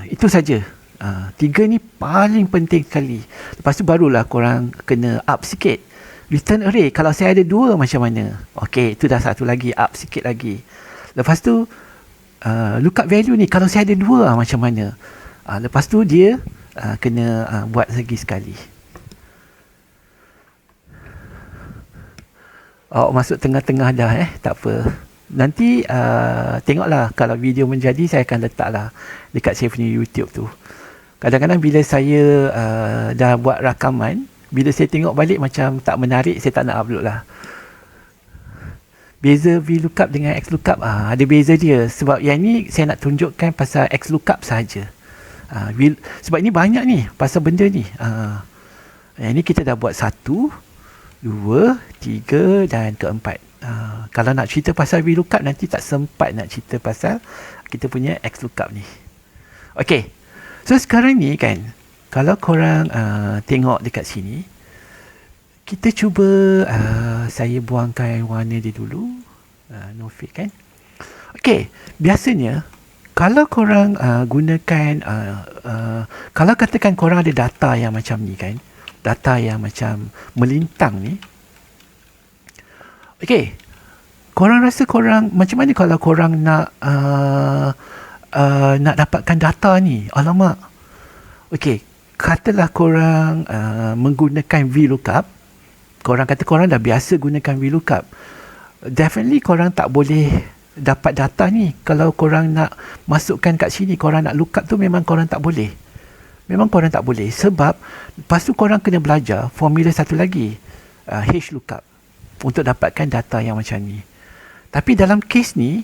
A: itu saja. 3 ni paling penting sekali. Lepas tu barulah korang kena up sikit. Return array, kalau saya ada 2 macam mana? Okey, itu dah satu lagi, up sikit lagi. Lepas tu lookup value ni, kalau saya ada 2 macam mana? Lepas tu dia kena buat lagi sekali. Masuk tengah-tengah dah tak apa. Nanti tengoklah, kalau video menjadi saya akan letaklah dekat saya punya YouTube tu. Kadang-kadang bila saya dah buat rakaman, bila saya tengok balik macam tak menarik, saya tak nak upload lah. Beza VLOOKUP dengan XLOOKUP, ada beza dia. Sebab yang ni saya nak tunjukkan pasal XLOOKUP sahaja. Sebab ni banyak ni pasal benda ni. Yang ni kita dah buat 1, 2, 3 dan keempat. Kalau nak cerita pasal VLOOKUP, nanti tak sempat nak cerita pasal kita punya XLOOKUP ni. Okey. So sekarang ni kan, kalau korang tengok dekat sini, kita cuba saya buangkan warna dia dulu. No fade kan. Okey, biasanya kalau korang gunakan kalau katakan korang ada data yang macam ni kan, data yang macam melintang ni. Okey, korang rasa korang macam mana kalau korang nak nak dapatkan data ni? Alamak. Okey, katalah korang menggunakan VLOOKUP. Korang kata korang dah biasa gunakan VLOOKUP. Definitely korang tak boleh dapat data ni. Kalau korang nak masukkan kat sini, korang nak lookup tu, memang korang tak boleh. Memang korang tak boleh. Sebab lepas tu korang kena belajar formula satu lagi, HLOOKUP, untuk dapatkan data yang macam ni. Tapi dalam kes ni,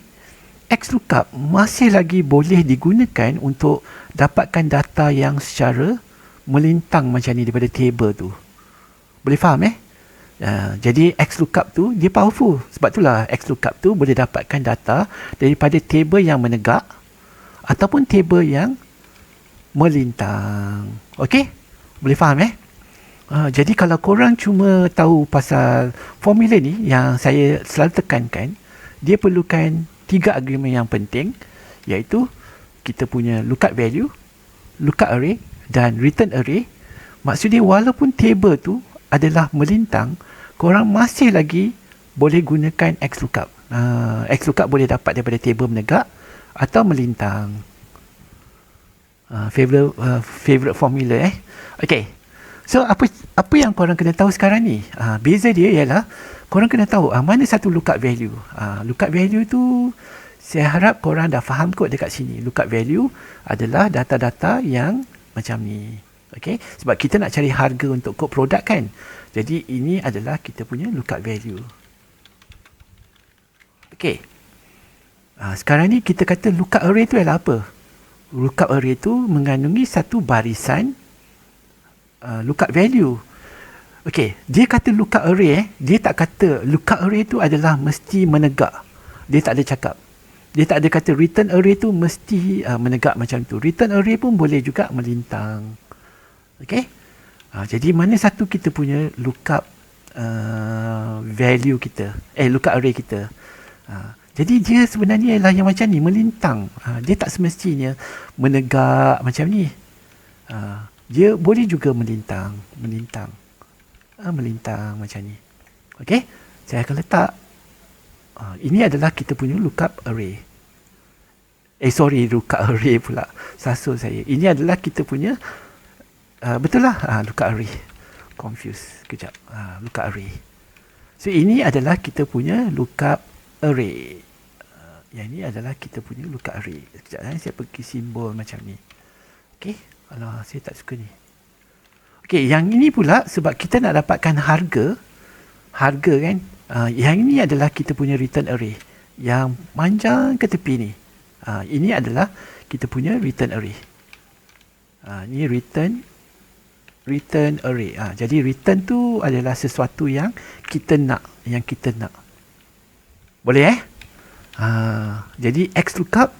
A: XLOOKUP masih lagi boleh digunakan untuk dapatkan data yang secara melintang macam ni daripada table tu. Boleh faham jadi XLOOKUP tu dia powerful. Sebab itulah XLOOKUP tu boleh dapatkan data daripada table yang menegak ataupun table yang melintang. Okey? Boleh faham jadi kalau korang cuma tahu pasal formula ni, yang saya selalu tekankan, dia perlukan 3 argument yang penting, iaitu kita punya lookup value, lookup array dan return array. Maksudnya walaupun table tu adalah melintang, korang masih lagi boleh gunakan XLOOKUP. XLOOKUP boleh dapat daripada table menegak atau melintang. Favorite formula Okay. So apa yang korang kena tahu sekarang ni? Beza dia ialah korang kena tahu mana satu lookup value. Lookup value tu saya harap korang dah faham kot dekat sini. Lookup value adalah data-data yang macam ni. Okay? Sebab kita nak cari harga untuk kod produk kan. Jadi ini adalah kita punya lookup value. Okay. Sekarang ni kita kata lookup array tu adalah apa? Lookup array tu mengandungi satu barisan lookup value. Okay, dia kata lookup array dia tak kata lookup array tu adalah mesti menegak. Dia tak ada cakap. Dia tak ada kata return array tu mesti menegak macam tu. Return array pun boleh juga melintang. Okay. Jadi mana satu kita punya lookup value kita, lookup array kita. Jadi dia sebenarnya ialah yang macam ni, melintang. Dia tak semestinya menegak macam ni. Dia boleh juga melintang macam ni. Okey, saya akan letak ini adalah kita punya lookup array. Lookup array pula, sasul saya. Ini adalah kita punya betul lah, lookup array. Confuse kejap. Lookup array. So ini adalah kita punya lookup array. Yang ini adalah kita punya lookup array. Sekejap saya pergi simbol macam ni. Okey, alah saya tak suka ni. Okey, yang ini pula sebab kita nak dapatkan harga kan. Yang ini adalah kita punya return array. Yang panjang ke tepi ni. Ini adalah kita punya return array. Ini return array. Jadi return tu adalah sesuatu yang kita nak. Boleh jadi XLOOKUP,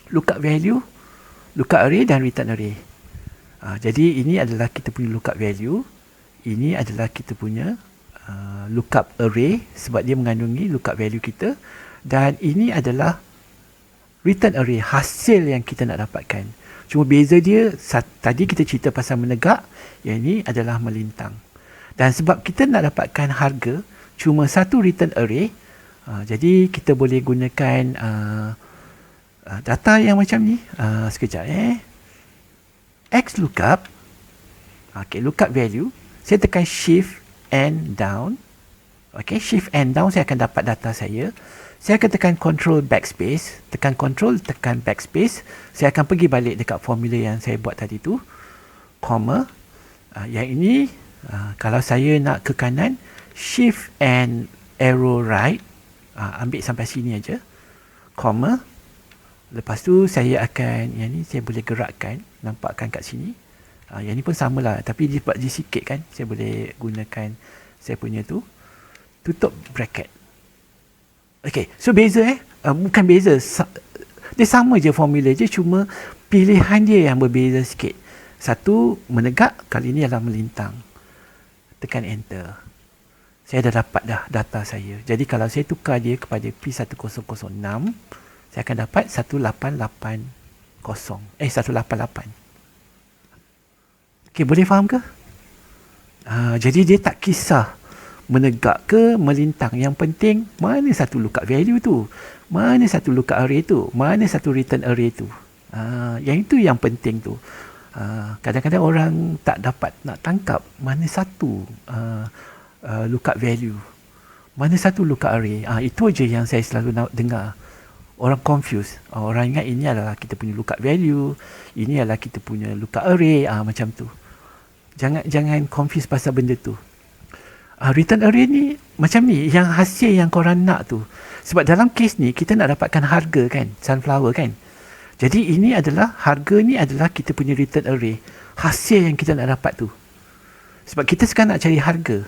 A: lookup value, lookup array dan return array. Jadi ini adalah kita punya lookup value. Ini adalah kita punya lookup array sebab dia mengandungi lookup value kita. Dan ini adalah return array, hasil yang kita nak dapatkan. Cuma beza dia, tadi kita cerita pasal menegak, yang ini adalah melintang. Dan sebab kita nak dapatkan harga cuma satu return array, jadi kita boleh gunakan data yang macam ni. Sekejap XLOOKUP. Okay, lookup value. Saya tekan shift and down. Okay, shift and down saya akan dapat data saya. Saya akan tekan control backspace. Tekan control, tekan backspace. Saya akan pergi balik dekat formula yang saya buat tadi tu. Comma. Yang ini, kalau saya nak ke kanan, shift and arrow right. Ambil sampai sini aja. Comma. Lepas tu saya akan, yang ni saya boleh gerakkan, nampakkan kat sini. Yang ni pun samalah, tapi dia buat dia sikit kan. Saya boleh gunakan saya punya tu. Tutup bracket. Okay, so beza bukan beza. Dia sama je formula je, cuma pilihan dia yang berbeza sikit. Satu menegak, kali ni adalah melintang. Tekan enter. Saya dah dapat dah data saya. Jadi kalau saya tukar dia kepada P1006, saya akan dapat 1880. 188. Okay, boleh faham ke? Jadi dia tak kisah menegak ke melintang. Yang penting mana satu lookup value tu, mana satu lookup array tu, mana satu return array tu. Yang itu yang penting tu. Kadang-kadang orang tak dapat nak tangkap mana satu lookup value, mana satu lookup array. Itu aja yang saya selalu dengar. Orang confuse. Orang ingat ini adalah kita punya lookup value, ini adalah kita punya lookup array, macam tu. Jangan confuse pasal benda tu. Return array ni macam ni, yang hasil yang korang nak tu. Sebab dalam kes ni kita nak dapatkan harga kan, sunflower kan. Jadi ini adalah, harga ni adalah kita punya return array, hasil yang kita nak dapat tu. Sebab kita sekarang nak cari harga.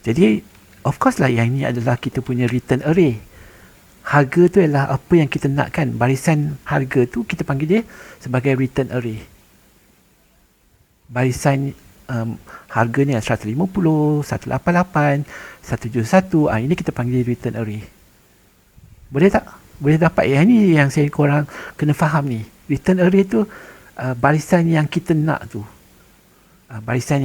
A: Jadi of course lah yang ni adalah kita punya return array. Harga tu adalah apa yang kita nak kan. Barisan harga tu kita panggil dia sebagai return array. Barisan harga ni 150, 188, 171. Ini kita panggil return array. Boleh tak? Boleh dapat. Yang ni yang saya korang kena faham ni. Return array tu barisan yang kita nak tu. Barisan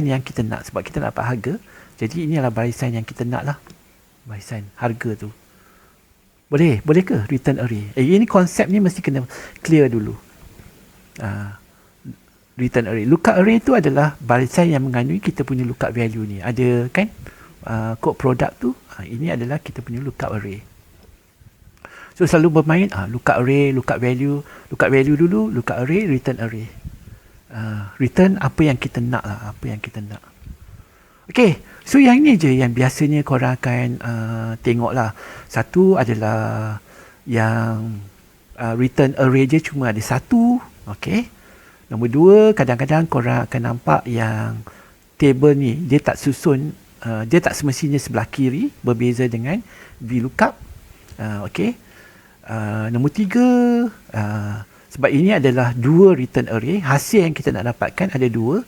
A: yang kita nak sebab kita nak dapat harga. Jadi ini adalah barisan yang kita nak lah. Barisan harga tu. Boleh ke return array? Ini konsep ni mesti kena clear dulu. Return array. Lookup array tu adalah barisan yang mengandungi kita punya lookup value ni. Ada kan kod produk tu. Ini adalah kita punya lookup array. So selalu bermain lookup array, lookup value dulu, lookup array, return array. Return apa yang kita nak lah, apa yang kita nak. Okay, so yang ni je yang biasanya korang akan tengok lah. Satu adalah yang return array je cuma ada satu. Okay. Nombor dua, kadang-kadang korang akan nampak yang table ni dia tak susun, dia tak semestinya sebelah kiri, berbeza dengan VLOOKUP. Okay. Nombor tiga, sebab ini adalah dua return array, hasil yang kita nak dapatkan ada dua.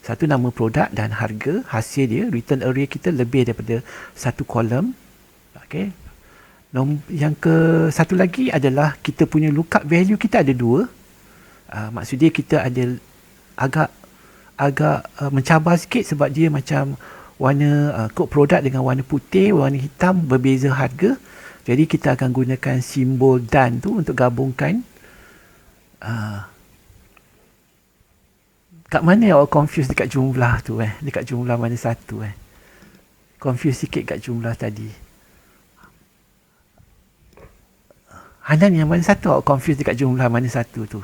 A: Satu nama produk dan harga. Hasil dia, return array kita lebih daripada satu kolom. Okay. Yang ke satu lagi adalah kita punya lookup value kita ada dua. Maksudnya kita ada agak mencabar sikit sebab dia macam warna kod produk dengan warna putih, warna hitam, berbeza harga. Jadi kita akan gunakan simbol dan tu untuk gabungkan. Kat mana awak confuse dekat jumlah tu dekat jumlah mana satu confuse sikit kat jumlah tadi. Hanan, yang mana satu awak confuse dekat jumlah mana satu tu?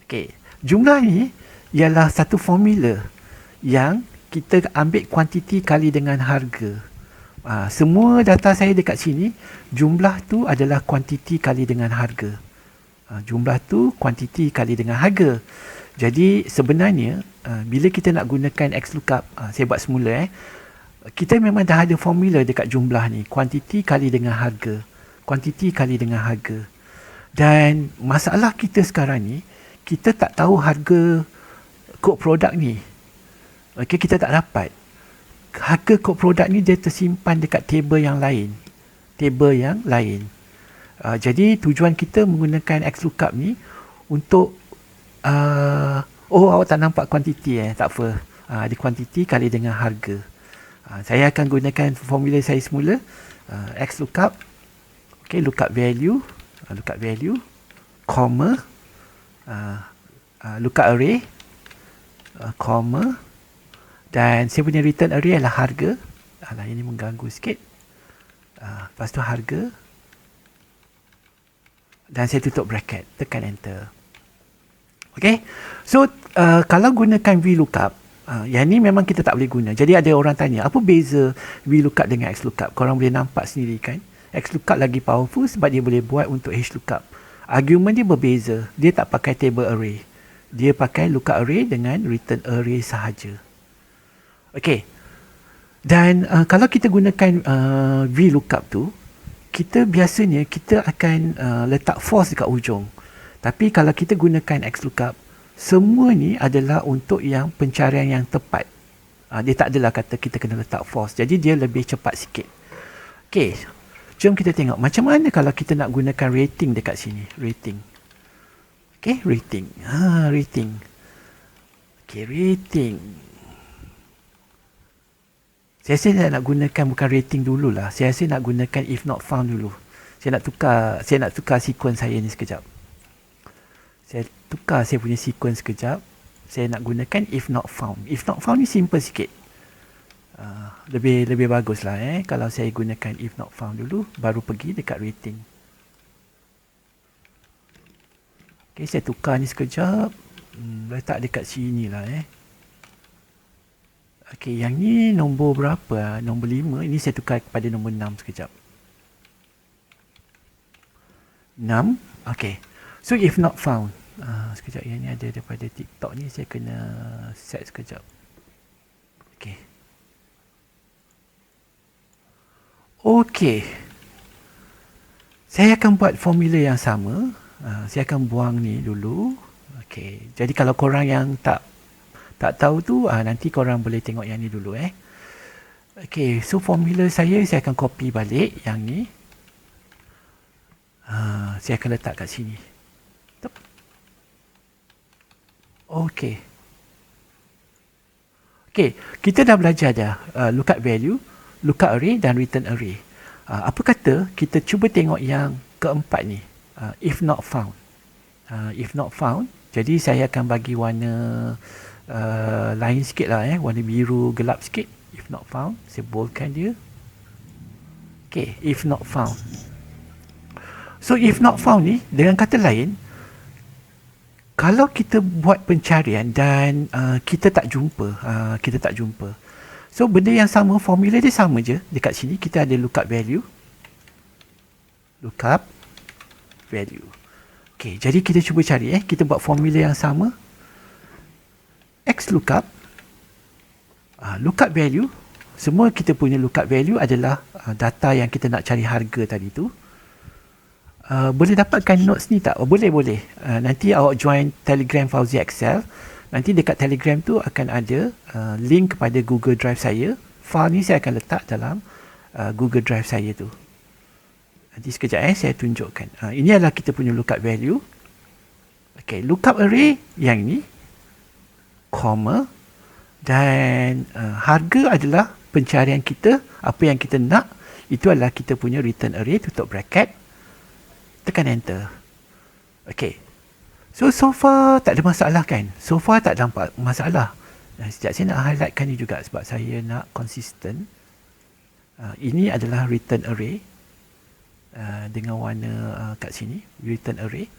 A: Okay. Jumlah ni ialah satu formula yang kita ambil kuantiti kali dengan harga. Semua data saya dekat sini, jumlah tu adalah kuantiti kali dengan harga. Jumlah tu kuantiti kali dengan harga. Jadi sebenarnya bila kita nak gunakan XLOOKUP, saya buat semula kita memang dah ada formula dekat jumlah ni, kuantiti kali dengan harga. Kuantiti kali dengan harga. Dan masalah kita sekarang ni, kita tak tahu harga kod produk ni. Okay, kita tak dapat. Harga kod produk ni dia tersimpan dekat table yang lain. Jadi tujuan kita menggunakan XLOOKUP ni untuk awak tak nampak kuantiti tak apa. Ada kuantiti kali dengan harga. Saya akan gunakan formula saya semula. XLOOKUP. Okay, lookup value, comma, lookup array, comma, dan saya punya return array adalah harga. Ini mengganggu sikit. Lepas tu harga. Dan saya tutup bracket, tekan enter. Okay, so kalau gunakan VLOOKUP, yang ni memang kita tak boleh guna. Jadi ada orang tanya, apa beza VLOOKUP dengan XLOOKUP? Korang boleh nampak sendiri kan? XLOOKUP lagi powerful sebab dia boleh buat untuk HLOOKUP. Argument dia berbeza. Dia tak pakai table array. Dia pakai lookup array dengan return array sahaja. Okay. Dan kalau kita gunakan VLOOKUP tu, kita biasanya kita akan letak false dekat ujung. Tapi kalau kita gunakan XLOOKUP, semua ni adalah untuk yang pencarian yang tepat. Dia tak adalah kata kita kena letak false. Jadi dia lebih cepat sikit. Okay. Jom kita tengok macam mana kalau kita nak gunakan rating dekat sini. Rating. Okay, rating. Rating. Okay, rating. Saya rasa nak gunakan bukan rating dululah. Saya rasa nak gunakan if not found dulu. Saya nak tukar sequence saya ni sekejap. Saya tukar saya punya sequence sekejap. Saya nak gunakan if not found. If not found ni simple sikit. Lebih bagus lah kalau saya gunakan if not found dulu baru pergi dekat rating. Okay, saya tukar ni sekejap. Letak dekat sini lah Okay, yang ni nombor berapa? Nombor 5. Ini saya tukar kepada nombor 6 sekejap. 6. Okay. So if not found. Sekejap, yang ni ada daripada TikTok ni. Saya kena set sekejap. Okay. Okay. Saya akan buat formula yang sama. Saya akan buang ni dulu. Okay. Jadi kalau korang yang tak tahu tu, nanti korang boleh tengok yang ni dulu Okay. So formula saya akan copy balik yang ni. Saya akan letak kat sini. Okey. Okey, kita dah belajar dah lookup value, lookup array dan return array. Apa kata kita cuba tengok yang keempat ni, if not found. If not found, jadi saya akan bagi warna lain sikit lah, warna biru gelap sikit. If not found, saya boldkan dia. Okay, if not found. So if not found ni, dengan kata lain, kalau kita buat pencarian dan kita tak jumpa, so benda yang sama, formula dia sama je. Dekat sini kita ada lookup value. Lookup value. Okay, jadi kita cuba cari, kita buat formula yang sama. X lookup, lookup value. Semua kita punya lookup value adalah data yang kita nak cari harga tadi tu. Boleh dapatkan notes ni tak? Boleh. Nanti awak join Telegram Fauzi Excel. Nanti dekat Telegram tu akan ada link kepada Google Drive saya. File ni saya akan letak dalam Google Drive saya tu. Nanti sekejap saya tunjukkan. Ini adalah kita punya lookup value. Okay, lookup array yang ni, comma, dan harga adalah pencarian kita, apa yang kita nak, itu adalah kita punya return array, tutup bracket, tekan enter. Okay. So far tak ada masalah kan? So far tak ada masalah. Sekejap saya nak highlightkan ni juga sebab saya nak konsisten. Ini adalah return array dengan warna kat sini, return array.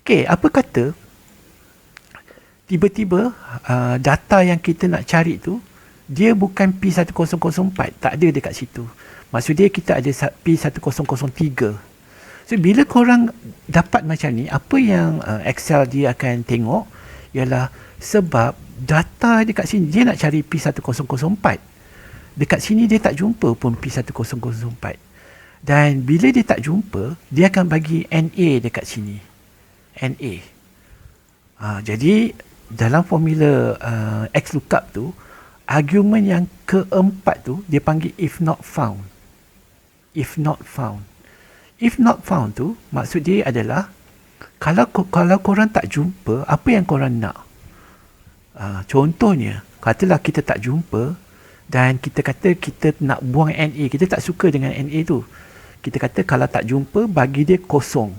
A: Okay, apa kata tiba-tiba data yang kita nak cari tu dia bukan P1004, tak ada dekat situ. Maksudnya kita ada P1003. So bila korang dapat macam ni, apa yang Excel dia akan tengok ialah sebab data dekat sini dia nak cari P1004. Dekat sini dia tak jumpa pun P1004. Dan bila dia tak jumpa, dia akan bagi NA dekat sini. NA. Jadi dalam formula XLOOKUP tu, argument yang keempat tu dia panggil if not found. If not found. If not found tu maksud dia adalah kalau korang tak jumpa apa yang korang nak. Contohnya, katalah kita tak jumpa dan kita kata kita nak buang NA, kita tak suka dengan NA tu. Kita kata kalau tak jumpa bagi dia kosong.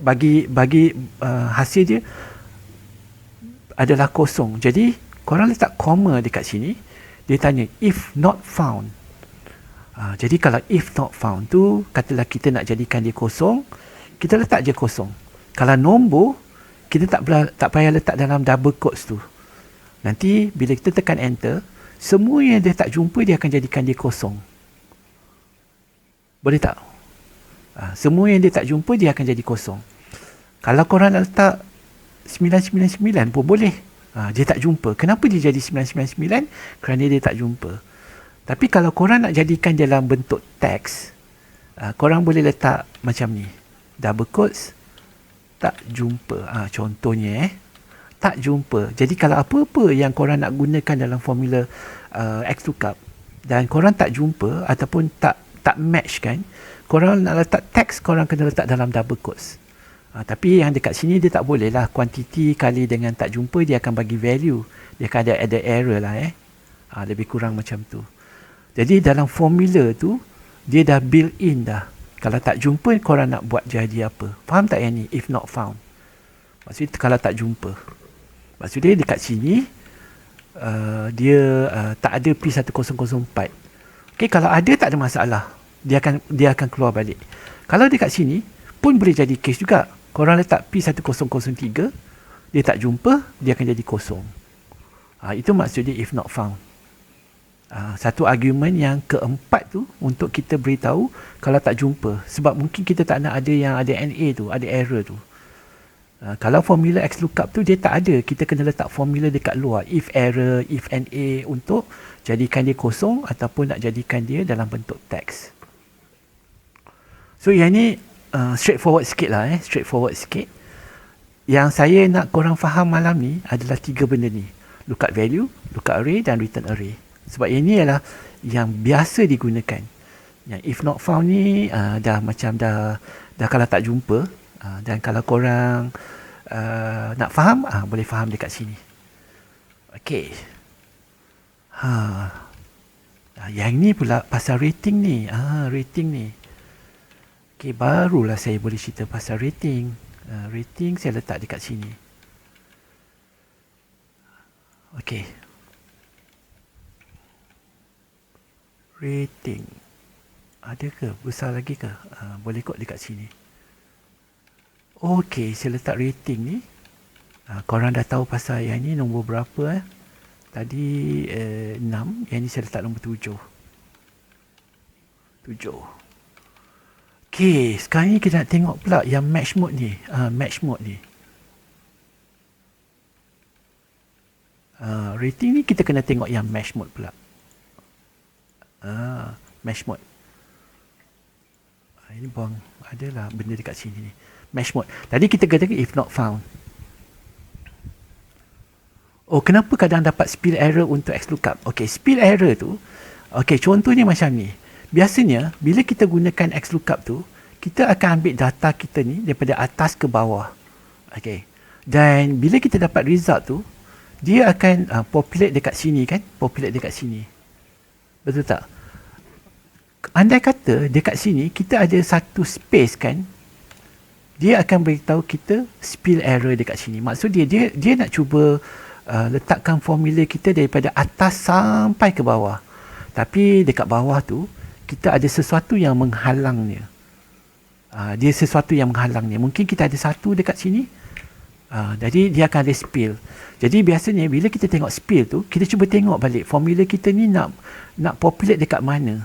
A: Bagi hasil dia adalah kosong. Jadi korang letak comma dekat sini, dia tanya if not found. Jadi kalau if not found tu, katalah kita nak jadikan dia kosong, kita letak je kosong. Kalau nombor, kita tak payah letak dalam double quotes tu. Nanti bila kita tekan enter, semua yang dia tak jumpa dia akan jadikan dia kosong. Boleh tak? Semua yang dia tak jumpa dia akan jadi kosong. Kalau korang nak letak 999 pun boleh. Dia tak jumpa. Kenapa dia jadi 999? Kerana dia tak jumpa. Tapi kalau korang nak jadikan dalam bentuk teks, korang boleh letak macam ni. Double quotes, tak jumpa. Contohnya tak jumpa. Jadi kalau apa-apa yang korang nak gunakan dalam formula XLOOKUP dan korang tak jumpa ataupun tak match kan, korang nak letak teks, korang kena letak dalam double quotes. Tapi yang dekat sini dia tak boleh lah. Kuantiti kali dengan tak jumpa dia akan bagi value. Dia akan ada error lah lebih kurang macam tu. Jadi dalam formula tu dia dah built in dah. Kalau tak jumpa korang nak buat jadi apa? Faham tak yang ni? If not found. Maksudnya kalau tak jumpa. Maksudnya dekat sini dia tak ada P1004. Okay, kalau ada tak ada masalah. Dia akan keluar balik. Kalau dekat sini pun boleh jadi case juga. Korang letak P1003, dia tak jumpa, dia akan jadi kosong. Itu maksudnya if not found. Satu argument yang keempat tu untuk kita beritahu kalau tak jumpa. Sebab mungkin kita tak nak ada yang ada NA tu, ada error tu. Kalau formula XLOOKUP tu dia tak ada, kita kena letak formula dekat luar. If error, if NA untuk jadikan dia kosong ataupun nak jadikan dia dalam bentuk teks. So yang ni straightforward sikit lah straightforward sikit. Yang saya nak korang faham malam ni adalah 3 benda ni. Lookup value, lookup array dan return array. Sebab ini adalah yang biasa digunakan. Yang if not found ni dah macam dah kalau tak jumpa, dan kalau korang nak faham, boleh faham dekat sini. Okey. Yang ni pula pasal rating ni. Rating ni. Okey, barulah saya boleh cerita pasal rating. Rating saya letak dekat sini. Okey. Rating. Ada ke? Besar lagi ke? Boleh kot dekat sini. Okey, saya letak rating ni. Korang dah tahu pasal yang ni nombor berapa Tadi 6, yang ni saya letak nombor 7. Okey, sekarang ni kita nak tengok pula yang match mode ni. Match mode ni. Rating ni kita kena tengok yang match mode pula. Match mode. Ini buang, adalah benda dekat sini ni. Match mode. Tadi kita kata if not found. Oh, kenapa kadang dapat spill error untuk XLOOKUP? Okey, spill error tu, okey, contohnya macam ni. Biasanya, bila kita gunakan XLOOKUP tu, kita akan ambil data kita ni daripada atas ke bawah. Okey. Dan bila kita dapat result tu, dia akan populate dekat sini kan? Populate dekat sini. Betul tak? Andai kata dekat sini kita ada satu space kan, dia akan beritahu kita spill error dekat sini. Maksud dia nak cuba letakkan formula kita daripada atas sampai ke bawah. Tapi dekat bawah tu kita ada sesuatu yang menghalangnya. Dia sesuatu yang menghalangnya. Mungkin kita ada satu dekat sini. Jadi dia akan ada spill. Jadi biasanya bila kita tengok spill tu, kita cuba tengok balik formula kita ni nak populate dekat mana.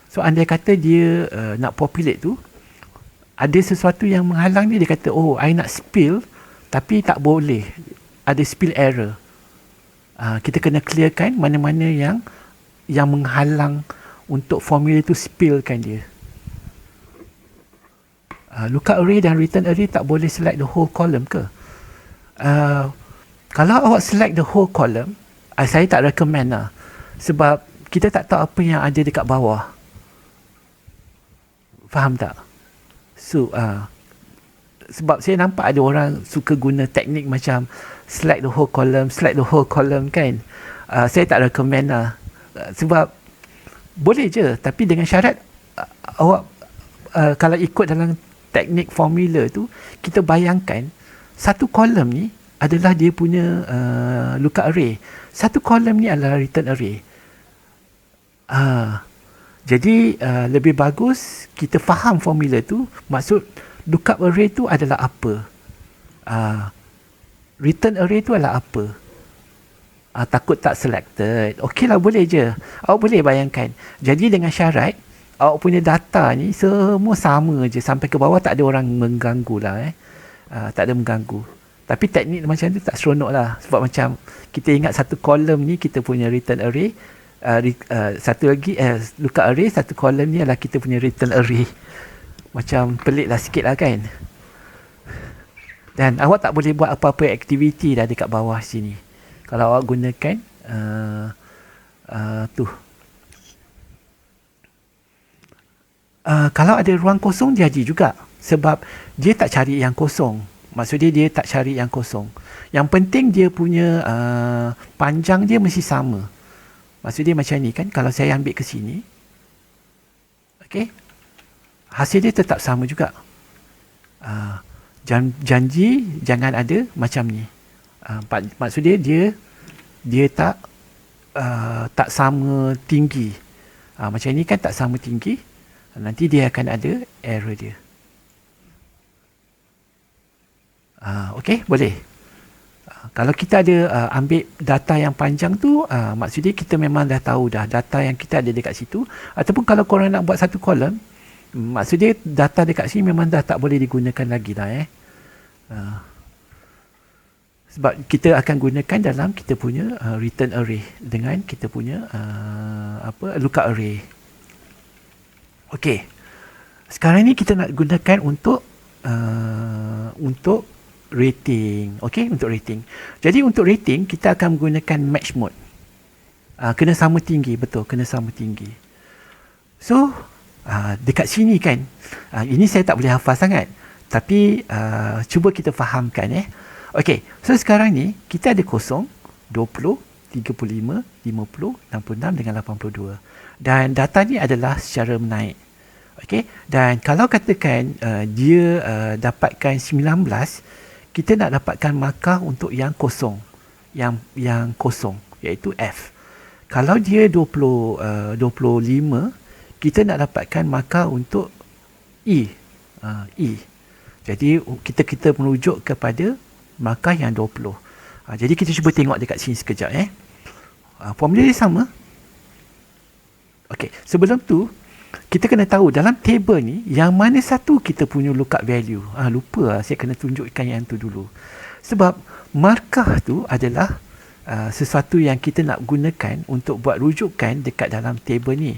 A: So andai kata dia nak populate tu, ada sesuatu yang menghalang dia kata, oh, I nak spill tapi tak boleh. Ada spill error. Kita kena clearkan mana-mana yang menghalang untuk formula tu spillkan dia. Lookup array dan return array tak boleh select the whole column ke? Kalau awak select the whole column, saya tak recommend lah. Sebab kita tak tahu apa yang ada dekat bawah. Faham tak? So, sebab saya nampak ada orang suka guna teknik macam select the whole column kan. Saya tak recommend lah. Sebab boleh je, tapi dengan syarat awak kalau ikut dalam teknik formula tu, kita bayangkan satu kolom ni adalah dia punya lookup array. Satu kolom ni adalah return array. Jadi lebih bagus kita faham formula tu. Maksud lookup array tu adalah apa, return array tu adalah apa. Takut tak selected. Okey lah, boleh je. Awak boleh bayangkan. Jadi dengan syarat awak punya data ni semua sama je sampai ke bawah, tak ada orang mengganggu lah. Tak ada mengganggu. Tapi teknik macam tu tak seronok lah. Sebab macam kita ingat satu kolom ni kita punya return array, satu lagi lookup array, satu kolom ni adalah kita punya return array. Macam pelik lah sikit lah kan. Dan awak tak boleh buat apa-apa aktiviti dah dekat bawah sini kalau awak gunakan tu. Kalau ada ruang kosong jadi juga, sebab dia tak cari yang kosong. Maksudnya dia tak cari yang kosong. Yang penting dia punya panjang dia mesti sama. Maksud dia macam ni kan, kalau saya ambil ke sini, okey, hasil dia tetap sama juga. Janji jangan ada macam ni. Maksud dia tak sama tinggi. Macam ni kan tak sama tinggi. Nanti dia akan ada error dia. Okey, boleh. Kalau kita ada ambil data yang panjang tu, maksudnya kita memang dah tahu dah data yang kita ada dekat situ. Ataupun kalau korang nak buat satu kolom, maksudnya data dekat sini memang dah tak boleh digunakan lagi dah. Sebab kita akan gunakan dalam kita punya return array dengan kita punya lookup array. Okey. Sekarang ni kita nak gunakan untuk rating. Okey, untuk rating. Jadi untuk rating kita akan menggunakan match mode. Kena sama tinggi, betul, kena sama tinggi. So, dekat sini kan, ini saya tak boleh hafal sangat, tapi cuba kita fahamkan. Okey, so sekarang ni kita ada kosong, 20, 35, 50, 66 dengan 82. Dan data ni adalah secara menaik. Okey, dan kalau katakan dia dapatkan 19, kita nak dapatkan markah untuk yang kosong. Yang kosong iaitu F. Kalau dia 25, kita nak dapatkan markah untuk E. E. Jadi kita merujuk kepada markah yang 20. Jadi kita cuba tengok dekat sini sekejap. Formula dia sama. Okey, sebelum tu kita kena tahu dalam table ni yang mana satu kita punya lookup value. Lupa saya kena tunjukkan yang tu dulu. Sebab markah tu adalah sesuatu yang kita nak gunakan untuk buat rujukan dekat dalam table ni.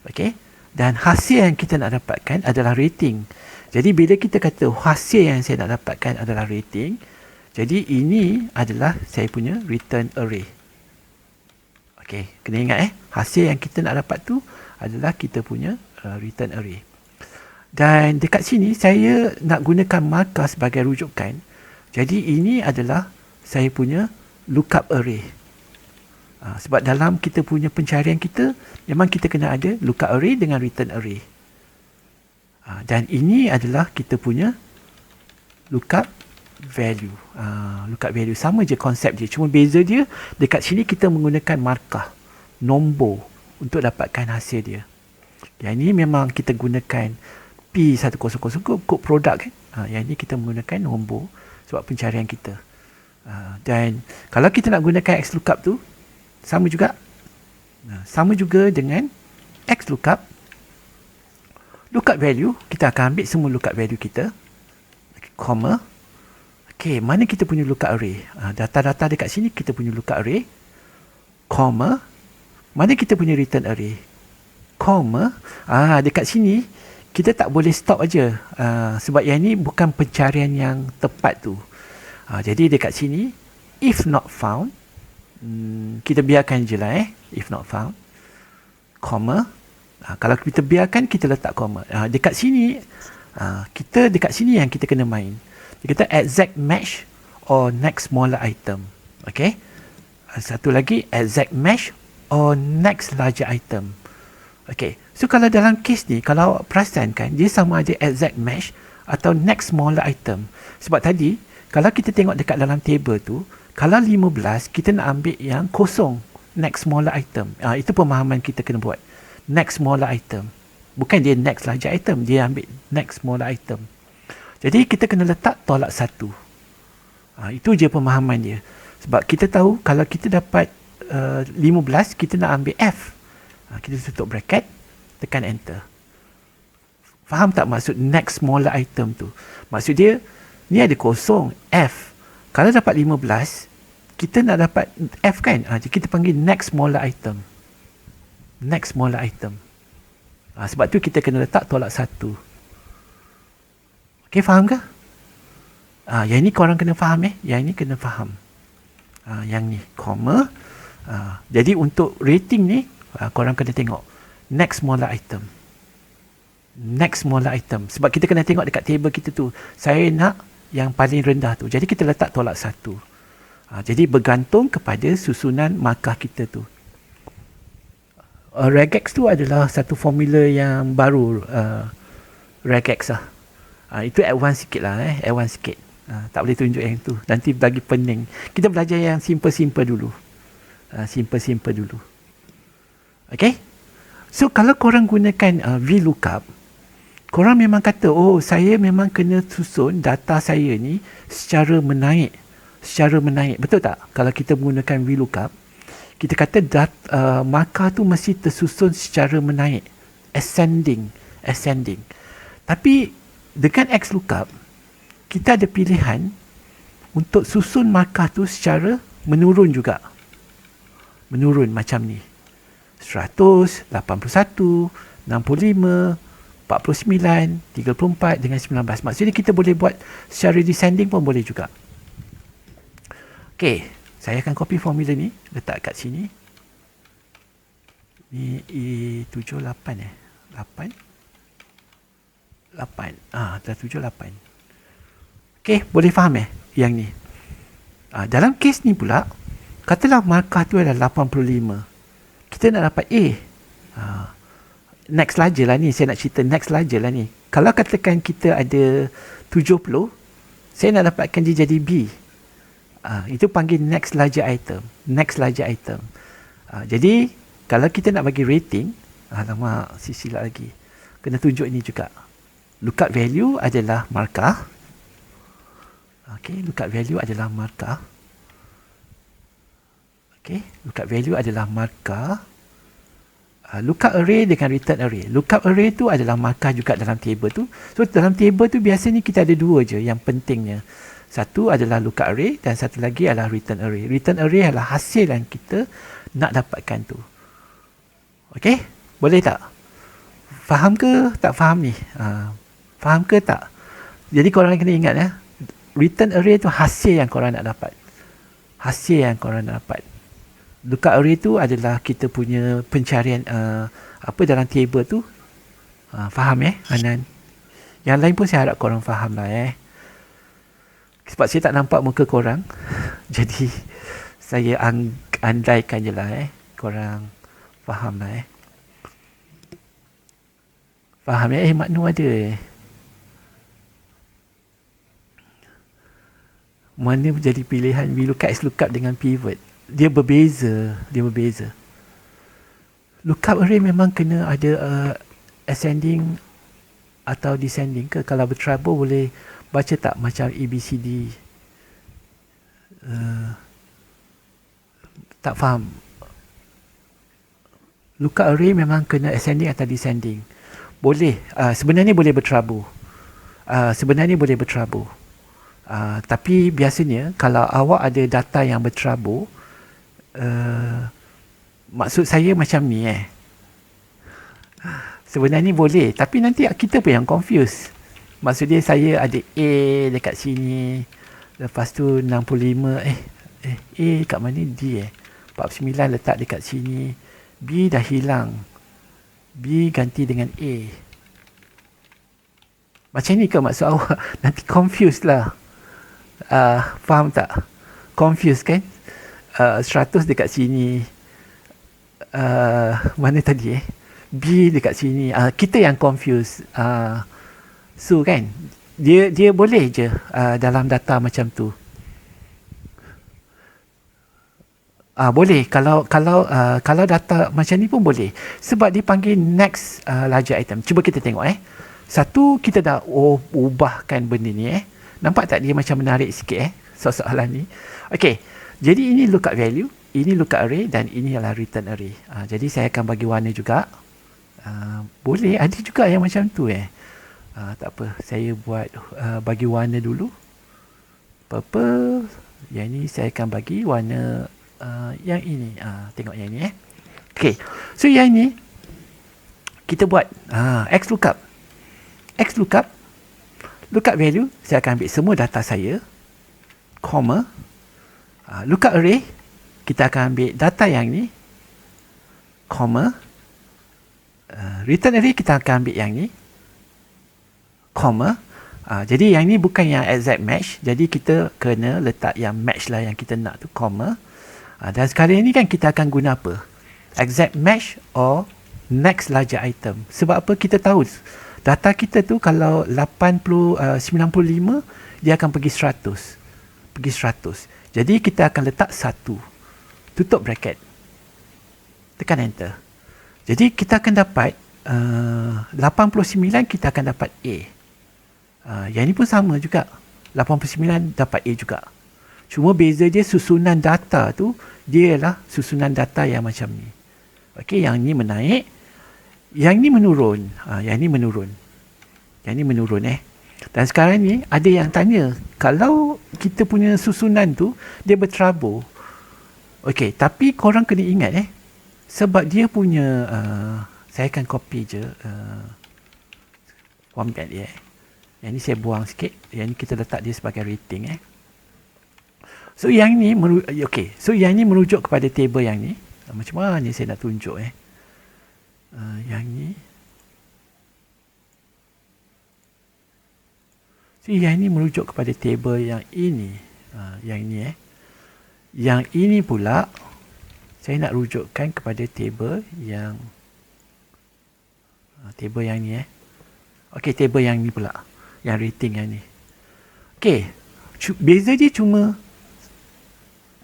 A: Okey? Dan hasil yang kita nak dapatkan adalah rating. Jadi bila kita kata hasil yang saya nak dapatkan adalah rating, jadi ini adalah saya punya return array. Okey, kena ingat hasil yang kita nak dapat tu adalah kita punya return array. Dan dekat sini saya nak gunakan markah sebagai rujukan. Jadi ini adalah saya punya lookup array. Sebab dalam kita punya pencarian kita, memang kita kena ada lookup array dengan return array. Dan ini adalah kita punya lookup value. Lookup value sama je konsep dia, cuma beza dia dekat sini kita menggunakan markah nombor untuk dapatkan hasil dia. Yang ini memang kita gunakan P100 kod produk kan. Yang ini kita menggunakan nombor sebab pencarian kita. Dan kalau kita nak gunakan XLOOKUP tu sama juga. Sama juga dengan XLOOKUP. Lookup value, kita akan ambil semua lookup value kita, comma. Okey, mana kita punya lookup array? Data-data dekat sini kita punya lookup array, comma. Mana kita punya return array? Comma. Dekat sini kita tak boleh stop aja. Sebab yang ni bukan pencarian yang tepat tu. Jadi dekat sini if not found, kita biarkan je lah if not found, comma. Kalau kita biarkan, kita letak comma. Dekat sini dekat sini yang kita kena main. Dia kata exact match or next smaller item. Okey. Satu lagi exact match or next larger item. Okey. So kalau dalam case ni, kalau perasan kan, dia sama ada exact match atau next smaller item. Sebab tadi kalau kita tengok dekat dalam table tu, kalau 15 kita nak ambil yang kosong, next smaller item. Itu pemahaman kita kena buat. Next smaller item. Bukan dia next larger item, dia ambil next smaller item. Jadi kita kena letak tolak 1. Itu je pemahaman dia. Sebab kita tahu kalau kita dapat 15, kita nak ambil F. Kita tutup bracket, tekan enter. Faham tak maksud next smaller item tu? Maksud dia, ni ada kosong, F. Kalau dapat 15, kita nak dapat F kan? Jadi kita panggil next smaller item. Next smaller item. Sebab tu kita kena letak tolak 1. Okey, faham ke? Yang ni korang kena faham Yang ni kena faham. Yang ni, comma. Jadi untuk rating ni, korang kena tengok next smaller item. Next smaller item. Sebab kita kena tengok dekat table kita tu. Saya nak yang paling rendah tu. Jadi kita letak tolak 1. Jadi bergantung kepada susunan markah kita tu. Regex tu adalah satu formula yang baru, regex lah. Itu advance sikit lah, advance sikit. Tak boleh tunjuk yang tu, nanti bagi pening. Kita belajar yang simple-simple dulu. Simple-simple dulu. Okay. So kalau korang gunakan VLOOKUP, korang memang kata, oh saya memang kena susun data saya ni secara menaik. Secara menaik, betul tak? Kalau kita menggunakan VLOOKUP, kita kata markah tu mesti tersusun secara menaik, ascending. Tapi dengan XLOOKUP, kita ada pilihan untuk susun markah tu secara menurun juga. Menurun macam ni. 100, 81, 65, 49, 34 dengan 19. Maksudnya kita boleh buat secara descending pun boleh juga. Okey. Saya akan copy formula ni, letak kat sini. Ni E78 8. 8. Dah 7, 8. Okey, boleh faham yang ni? Dalam kes ni pula, katalah markah tu adalah 85. Kita nak dapat A. Next larger lah ni. Saya nak cerita next larger lah ni. Kalau katakan kita ada 70, saya nak dapatkan dia jadi B. Itu panggil next larger item. Next larger item. Jadi, kalau kita nak bagi rating, alamak, silap lagi. Kena tunjuk ini juga. Lookup value adalah markah. Okey, lookup value adalah markah. Okey, lookup value adalah markah. Lookup array dengan return array. Lookup array tu adalah markah juga dalam table tu. So dalam table tu biasanya kita ada dua je yang pentingnya. Satu adalah lookup array dan satu lagi adalah return array. Return array adalah hasil yang kita nak dapatkan tu. Okey? Boleh tak? Faham ke tak faham ni? Faham ke tak? Jadi korang kena ingat return array tu hasil yang korang nak dapat. Hasil yang korang nak dapat. Lookup array tu adalah kita punya pencarian apa dalam table tu. Faham Anan? Yang lain pun saya harap korang faham lah Sebab saya tak nampak muka korang. Jadi saya andaikan je lah korang faham lah Faham makna ada Mana menjadi pilihan VLOOKUP XLOOKUP dengan pivot. Dia berbeza. Lookup array memang kena ada ascending atau descending ke? Kalau bertrouble boleh baca tak macam ABCD? Tak faham. Lookup array memang kena ascending atau descending. Boleh. Sebenarnya boleh bertrouble. Tapi biasanya kalau awak ada data yang bertrouble, maksud saya macam ni sebenarnya boleh, tapi nanti kita pun yang confuse. Maksud dia saya ada A dekat sini, lepas tu 65 A kat mana, D 49 letak dekat sini, B dah hilang, B ganti dengan A. Macam ni ke maksud awak? Nanti confuse lah. Faham tak? Confuse kan? 100 dekat sini, mana tadi B dekat sini, kita yang confuse. So kan dia boleh je dalam data macam tu. Boleh kalau data macam ni pun boleh, sebab dia panggil next larger item. Cuba kita tengok satu, kita dah ubahkan benda ni nampak tak dia macam menarik sikit soalan ni. Okey, jadi ini lookup value, ini lookup array dan ini adalah return array. Jadi saya akan bagi warna juga. Boleh ada juga yang macam tu tak apa, saya buat bagi warna dulu. Purple. Yang ni saya akan bagi warna yang ini. Tengok yang ni Okey. So yang ni kita buat XLOOKUP. XLOOKUP lookup value, saya akan ambil semua data saya, comma. Lookup array, kita akan ambil data yang ni, comma. Return array, kita akan ambil yang ni, comma. Jadi yang ni bukan yang exact match, jadi kita kena letak yang match lah yang kita nak tu, comma. Dan sekarang ni kan kita akan guna apa? Exact match or next larger item. Sebab apa? Kita tahu data kita tu kalau 95, dia akan pergi 100. Jadi kita akan letak 1. Tutup bracket. Tekan enter. Jadi kita akan dapat 89, kita akan dapat A. Yang ni pun sama juga. 89 dapat A juga. Cuma beza dia susunan data tu, dia ialah susunan data yang macam ni. Okey, yang ni menaik, yang ni menurun. Yang ni menurun. Dan sekarang ni ada yang tanya, kalau kita punya susunan tu dia berterabur. Okey, tapi korang kena ingat sebab dia punya saya akan copy je format dia. Yang ni saya buang sikit, yang ni kita letak dia sebagai rating So yang ni okey, so yang ni merujuk kepada table yang ni. Macam mana saya nak tunjuk yang ni. So yang ini merujuk kepada table yang ini. Yang ini Yang ini pula saya nak rujukkan kepada table yang ni Okey, table yang ni pula. Yang rating yang ni. Okey. Beza dia cuma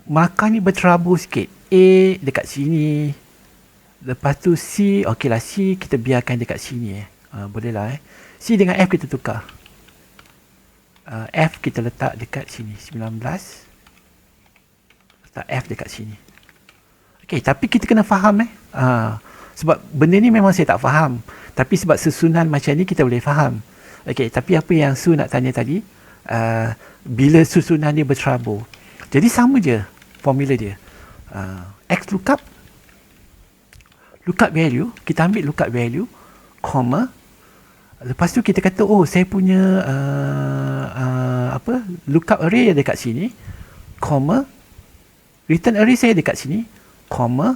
A: markah ni berterabur sikit. A dekat sini. Lepas tu C, okeylah C kita biarkan dekat sini boleh lah C dengan F kita tukar. F kita letak dekat sini 19. Letak F dekat sini. Okey, tapi kita kena faham sebab benda ni memang saya tak faham. Tapi sebab susunan macam ni kita boleh faham. Okey, tapi apa yang Su nak tanya tadi, bila susunan dia berterabur. Jadi sama je formula dia. X lookup value, kita ambil lookup value, comma, lepas tu kita kata saya punya lookup array dekat sini, comma, return array saya dekat sini, comma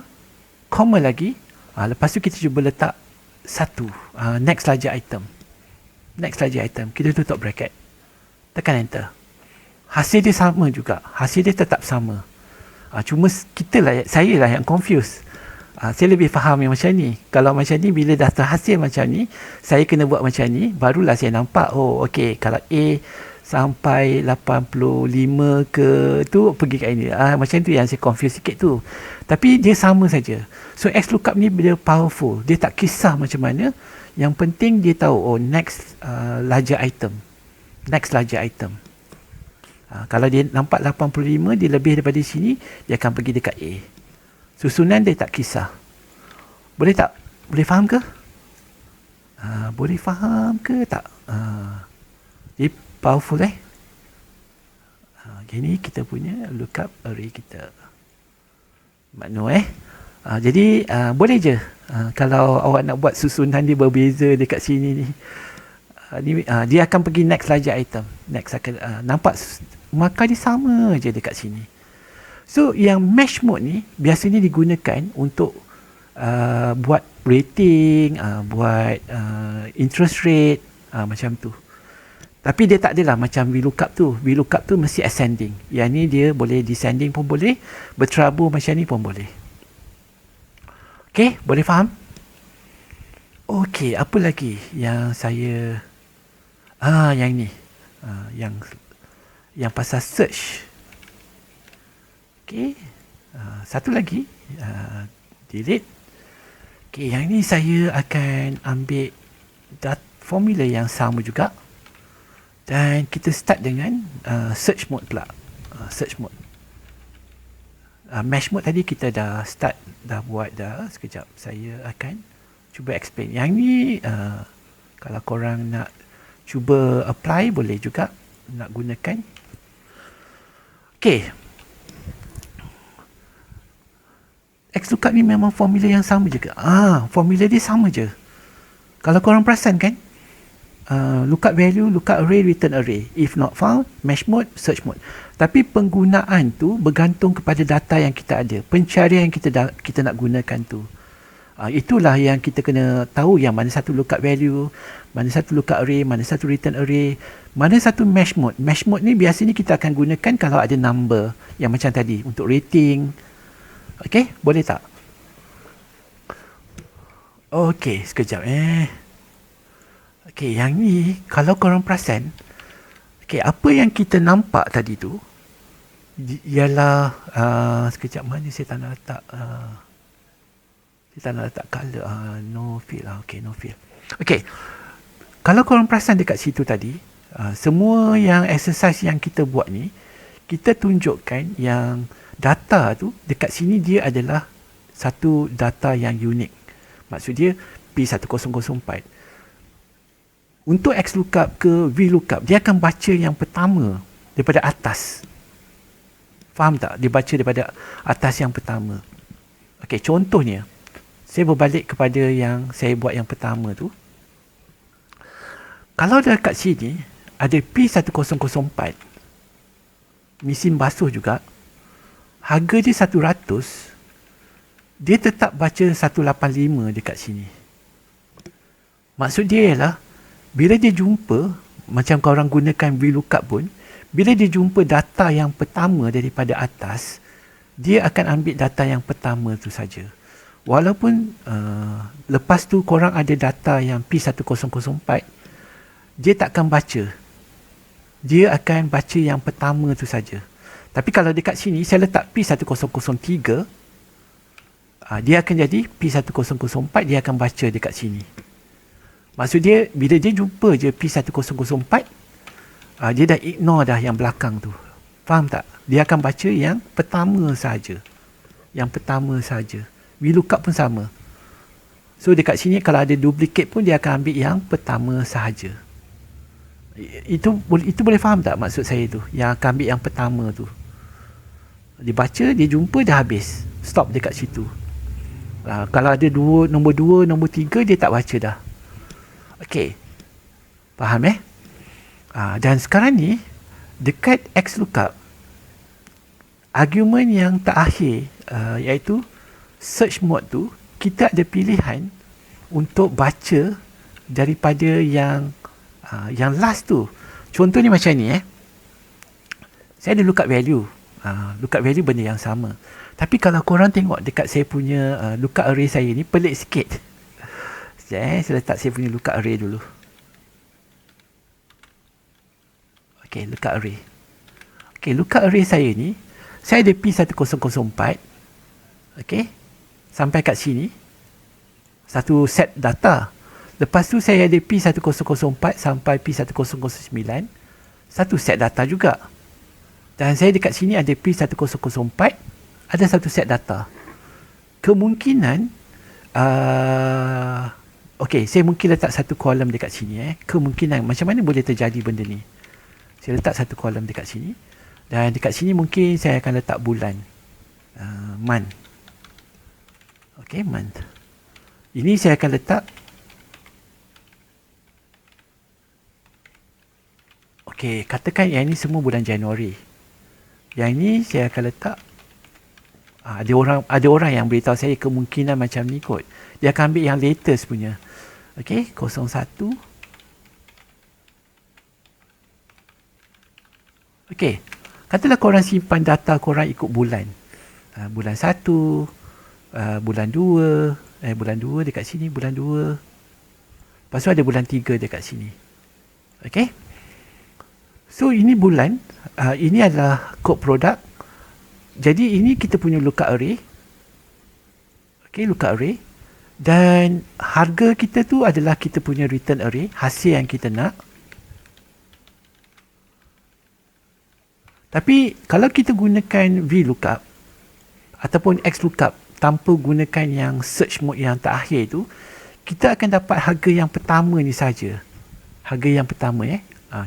A: lagi, lepas tu kita cuba letak satu, next larger item, kita tutup bracket, tekan enter. Hasil dia sama juga, hasil dia tetap sama. Cuma saya lah yang confused. Saya lebih faham yang macam ni. Kalau macam ni, bila dah terhasil macam ni, saya kena buat macam ni, barulah saya nampak, okey, kalau A sampai 85 ke tu pergi kat ini. Macam tu yang saya confuse sikit tu. Tapi dia sama saja. So XLOOKUP ni dia powerful. Dia tak kisah macam mana. Yang penting dia tahu next larger item. Kalau dia nampak 85, dia lebih daripada sini, dia akan pergi dekat A. Susunan dia tak kisah. Boleh tak? Boleh faham ke? Boleh faham ke tak? Dia powerful Gini kita punya lookup array kita. Makno jadi boleh je. Kalau awak nak buat susunan dia berbeza dekat sini ni. Dia akan pergi next larger item. Next akan nampak markah dia sama je dekat sini. So yang mesh mode ni biasanya digunakan untuk buat rating, buat interest rate, macam tu. Tapi dia tak adalah macam VLOOKUP tu. VLOOKUP tu mesti ascending. Yang ni dia boleh descending pun boleh, berterabur macam ni pun boleh. Okey, boleh faham? Okey, apa lagi yang saya yang ni. Yang pasal search. Okey. Satu lagi, delete. Okey, yang ni saya akan ambil formula yang sama juga. Dan kita start dengan search mode pula. Search mode. Mesh mode tadi kita dah start, dah buat dah. Sekejap, saya akan cuba explain. Yang ni, kalau korang nak cuba apply, boleh juga nak gunakan. Okay. XLOOKUP ni memang formula yang sama juga. Formula dia sama je. Kalau korang perasan kan, lookup value, lookup array, return array. If not found, mesh mode, search mode. Tapi penggunaan tu bergantung kepada data yang kita ada. Pencarian yang kita nak gunakan tu. Itulah yang kita kena tahu, yang mana satu lookup value, mana satu lookup array, mana satu return array, mana satu mesh mode. Mesh mode ni biasanya kita akan gunakan kalau ada number yang macam tadi untuk rating. Okey, boleh tak? Okey, sekejap Okey, yang ni kalau korang perasan, okey, apa yang kita nampak tadi tu ialah sekejap, mana saya tak nak letak color, no fill lah. Okey, no fill. Okey, kalau korang perasan dekat situ tadi, semua yang exercise yang kita buat ni, kita tunjukkan yang data tu dekat sini dia adalah satu data yang unik. Maksud dia P1004. Untuk XLOOKUP ke VLOOKUP, dia akan baca yang pertama daripada atas. Faham tak? Dia baca daripada atas yang pertama. Okey, contohnya, saya berbalik kepada yang saya buat yang pertama tu. Kalau dekat sini ada P1004, mesin basuh juga, harga dia 100, dia tetap baca 185 dekat sini. Maksud dia ialah, bila dia jumpa macam korang gunakan VLOOKUP pun, bila dia jumpa data yang pertama daripada atas, dia akan ambil data yang pertama tu saja. Walaupun lepas tu korang ada data yang P1004, dia takkan baca. Dia akan baca yang pertama tu saja. Tapi kalau dekat sini saya letak P1003, dia akan jadi P1004, dia akan baca dekat sini. Maksud dia, bila dia jumpa je P1004, dia dah ignore dah yang belakang tu. Faham tak? Dia akan baca yang pertama saja. Yang pertama saja. VLOOKUP pun sama. So dekat sini kalau ada duplicate pun dia akan ambil yang pertama sahaja. Itu boleh faham tak maksud saya tu? Yang akan ambil yang pertama tu. Dia baca, dia jumpa, dah habis. Stop dekat situ. Kalau ada nombor 2, nombor 3, dia tak baca dah. Okey. Faham dan sekarang ni dekat XLOOKUP, argument yang terakhir iaitu search mode tu, kita ada pilihan untuk baca daripada yang last tu. Contohnya macam ni saya ada lookup value. Lookup value benda yang sama. Tapi kalau korang tengok dekat saya punya lookup array saya ni, pelik sikit. Saya letak saya punya lookup array dulu. Okay, lookup array. Okay, lookup array saya ni, saya ada P1004. Okay, sampai kat sini. Satu set data. Lepas tu saya ada P1004 sampai P1009. Satu set data juga. Dan saya dekat sini ada P1004. Ada satu set data. Kemungkinan, okay, saya mungkin letak satu kolom dekat sini. Kemungkinan, macam mana boleh terjadi benda ni? Saya letak satu kolom dekat sini. Dan dekat sini mungkin saya akan letak bulan. Month. Okay, month. Ini saya akan letak. Okay, katakan yang ini semua bulan Januari. Yang ini saya akan letak. Ada orang yang beritahu saya kemungkinan macam ni kot. Dia akan ambil yang latest punya. Okay, 01. Okay, katalah korang simpan data korang ikut bulan. Bulan 1, bulan 2, bulan 2 dekat sini, bulan 2. Lepas tu ada bulan 3 dekat sini. Okay. So ini bulan, ini adalah kod produk. Jadi ini kita punya lookup array. Okay, lookup array. Dan harga kita tu adalah kita punya return array, hasil yang kita nak. Tapi kalau kita gunakan VLOOKUP ataupun XLOOKUP tanpa gunakan yang search mode yang terakhir tu, kita akan dapat harga yang pertama ni saja. Harga yang pertama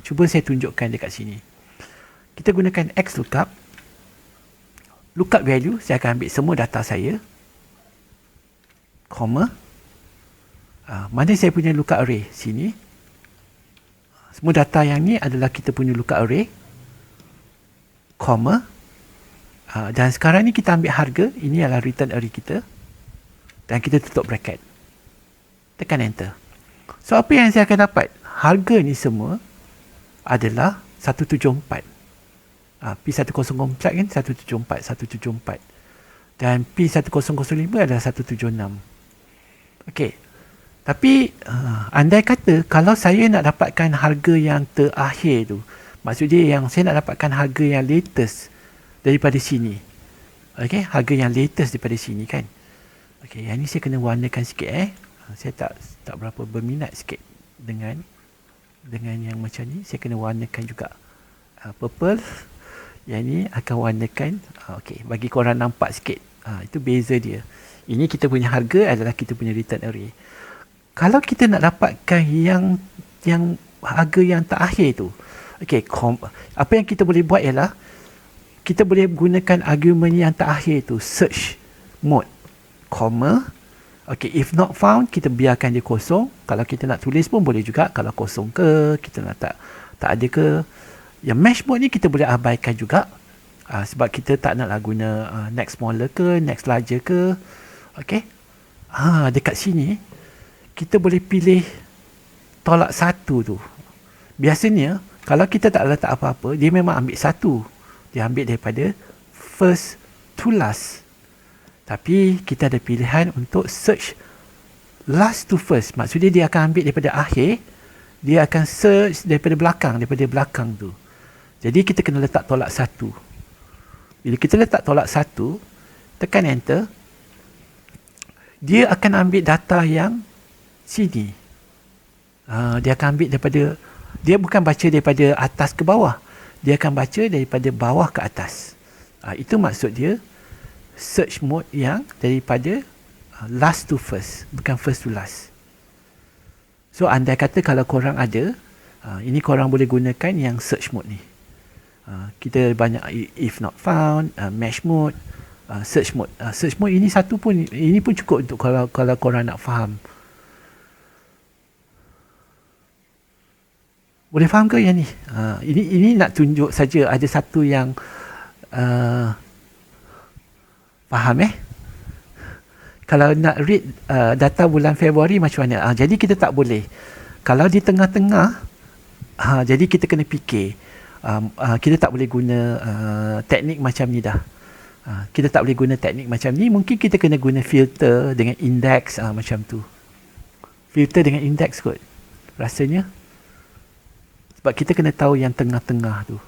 A: cuba saya tunjukkan dekat sini. Kita gunakan XLOOKUP. Lookup value, saya akan ambil semua data saya. Comma. Mana saya punya lookup array? Sini. Semua data yang ni adalah kita punya lookup array. Comma. Dan sekarang ni kita ambil harga. Ini adalah return array kita. Dan kita tutup bracket. Tekan enter. So apa yang saya akan dapat? Harga ni semua adalah 174. P1004 kan 174. Dan P1005 adalah 176. Okey. Tapi andai kata kalau saya nak dapatkan harga yang terakhir tu, maksud dia yang saya nak dapatkan harga yang latest daripada sini. Okey, harga yang latest daripada sini kan. Okey, yang ni saya kena warnakan sikit Saya tak berapa berminat sikit dengan yang macam ni. Saya kena warnakan juga. Purple. Yang ni akan warnakan. Okey, bagi korang nampak sikit. Itu beza dia. Ini kita punya harga adalah kita punya return array. Kalau kita nak dapatkan yang harga yang terakhir tu. Okey, apa yang kita boleh buat ialah kita boleh gunakan argument yang terakhir tu, search mode, comma. Okey, if not found, kita biarkan dia kosong. Kalau kita nak tulis pun boleh juga. Kalau kosong ke, kita nak tak ada ke. Yang mesh mode ni kita boleh abaikan juga. Sebab kita tak naklah guna next smaller ke, next larger ke. Okey. Dekat sini kita boleh pilih tolak satu tu. Biasanya, kalau kita tak letak apa-apa, dia memang ambil satu. Dia ambil daripada first to last. Tapi kita ada pilihan untuk search last to first. Maksudnya dia akan ambil daripada akhir, dia akan search daripada belakang tu. Jadi kita kena letak tolak satu. Bila kita letak tolak satu, tekan enter, dia akan ambil data yang sini. Dia akan ambil daripada, dia bukan baca daripada atas ke bawah, dia akan baca daripada bawah ke atas. Itu maksud dia search mode yang daripada last to first, bukan first to last. So andai kata kalau korang ada, ini korang boleh gunakan yang search mode ni. Kita banyak if not found, mesh mode, search mode. Search mode ini satu pun, ini pun cukup untuk kalau korang nak faham. Boleh faham ke yang ni? Ini nak tunjuk saja ada satu yang faham Kalau nak read data bulan Februari macam mana? Jadi kita tak boleh. Kalau di tengah-tengah, jadi kita kena fikir. Kita tak boleh guna teknik macam ni dah. Kita tak boleh guna teknik macam ni. Mungkin kita kena guna filter dengan index macam tu. Filter dengan index kot rasanya. Sebab kita kena tahu yang tengah-tengah tu.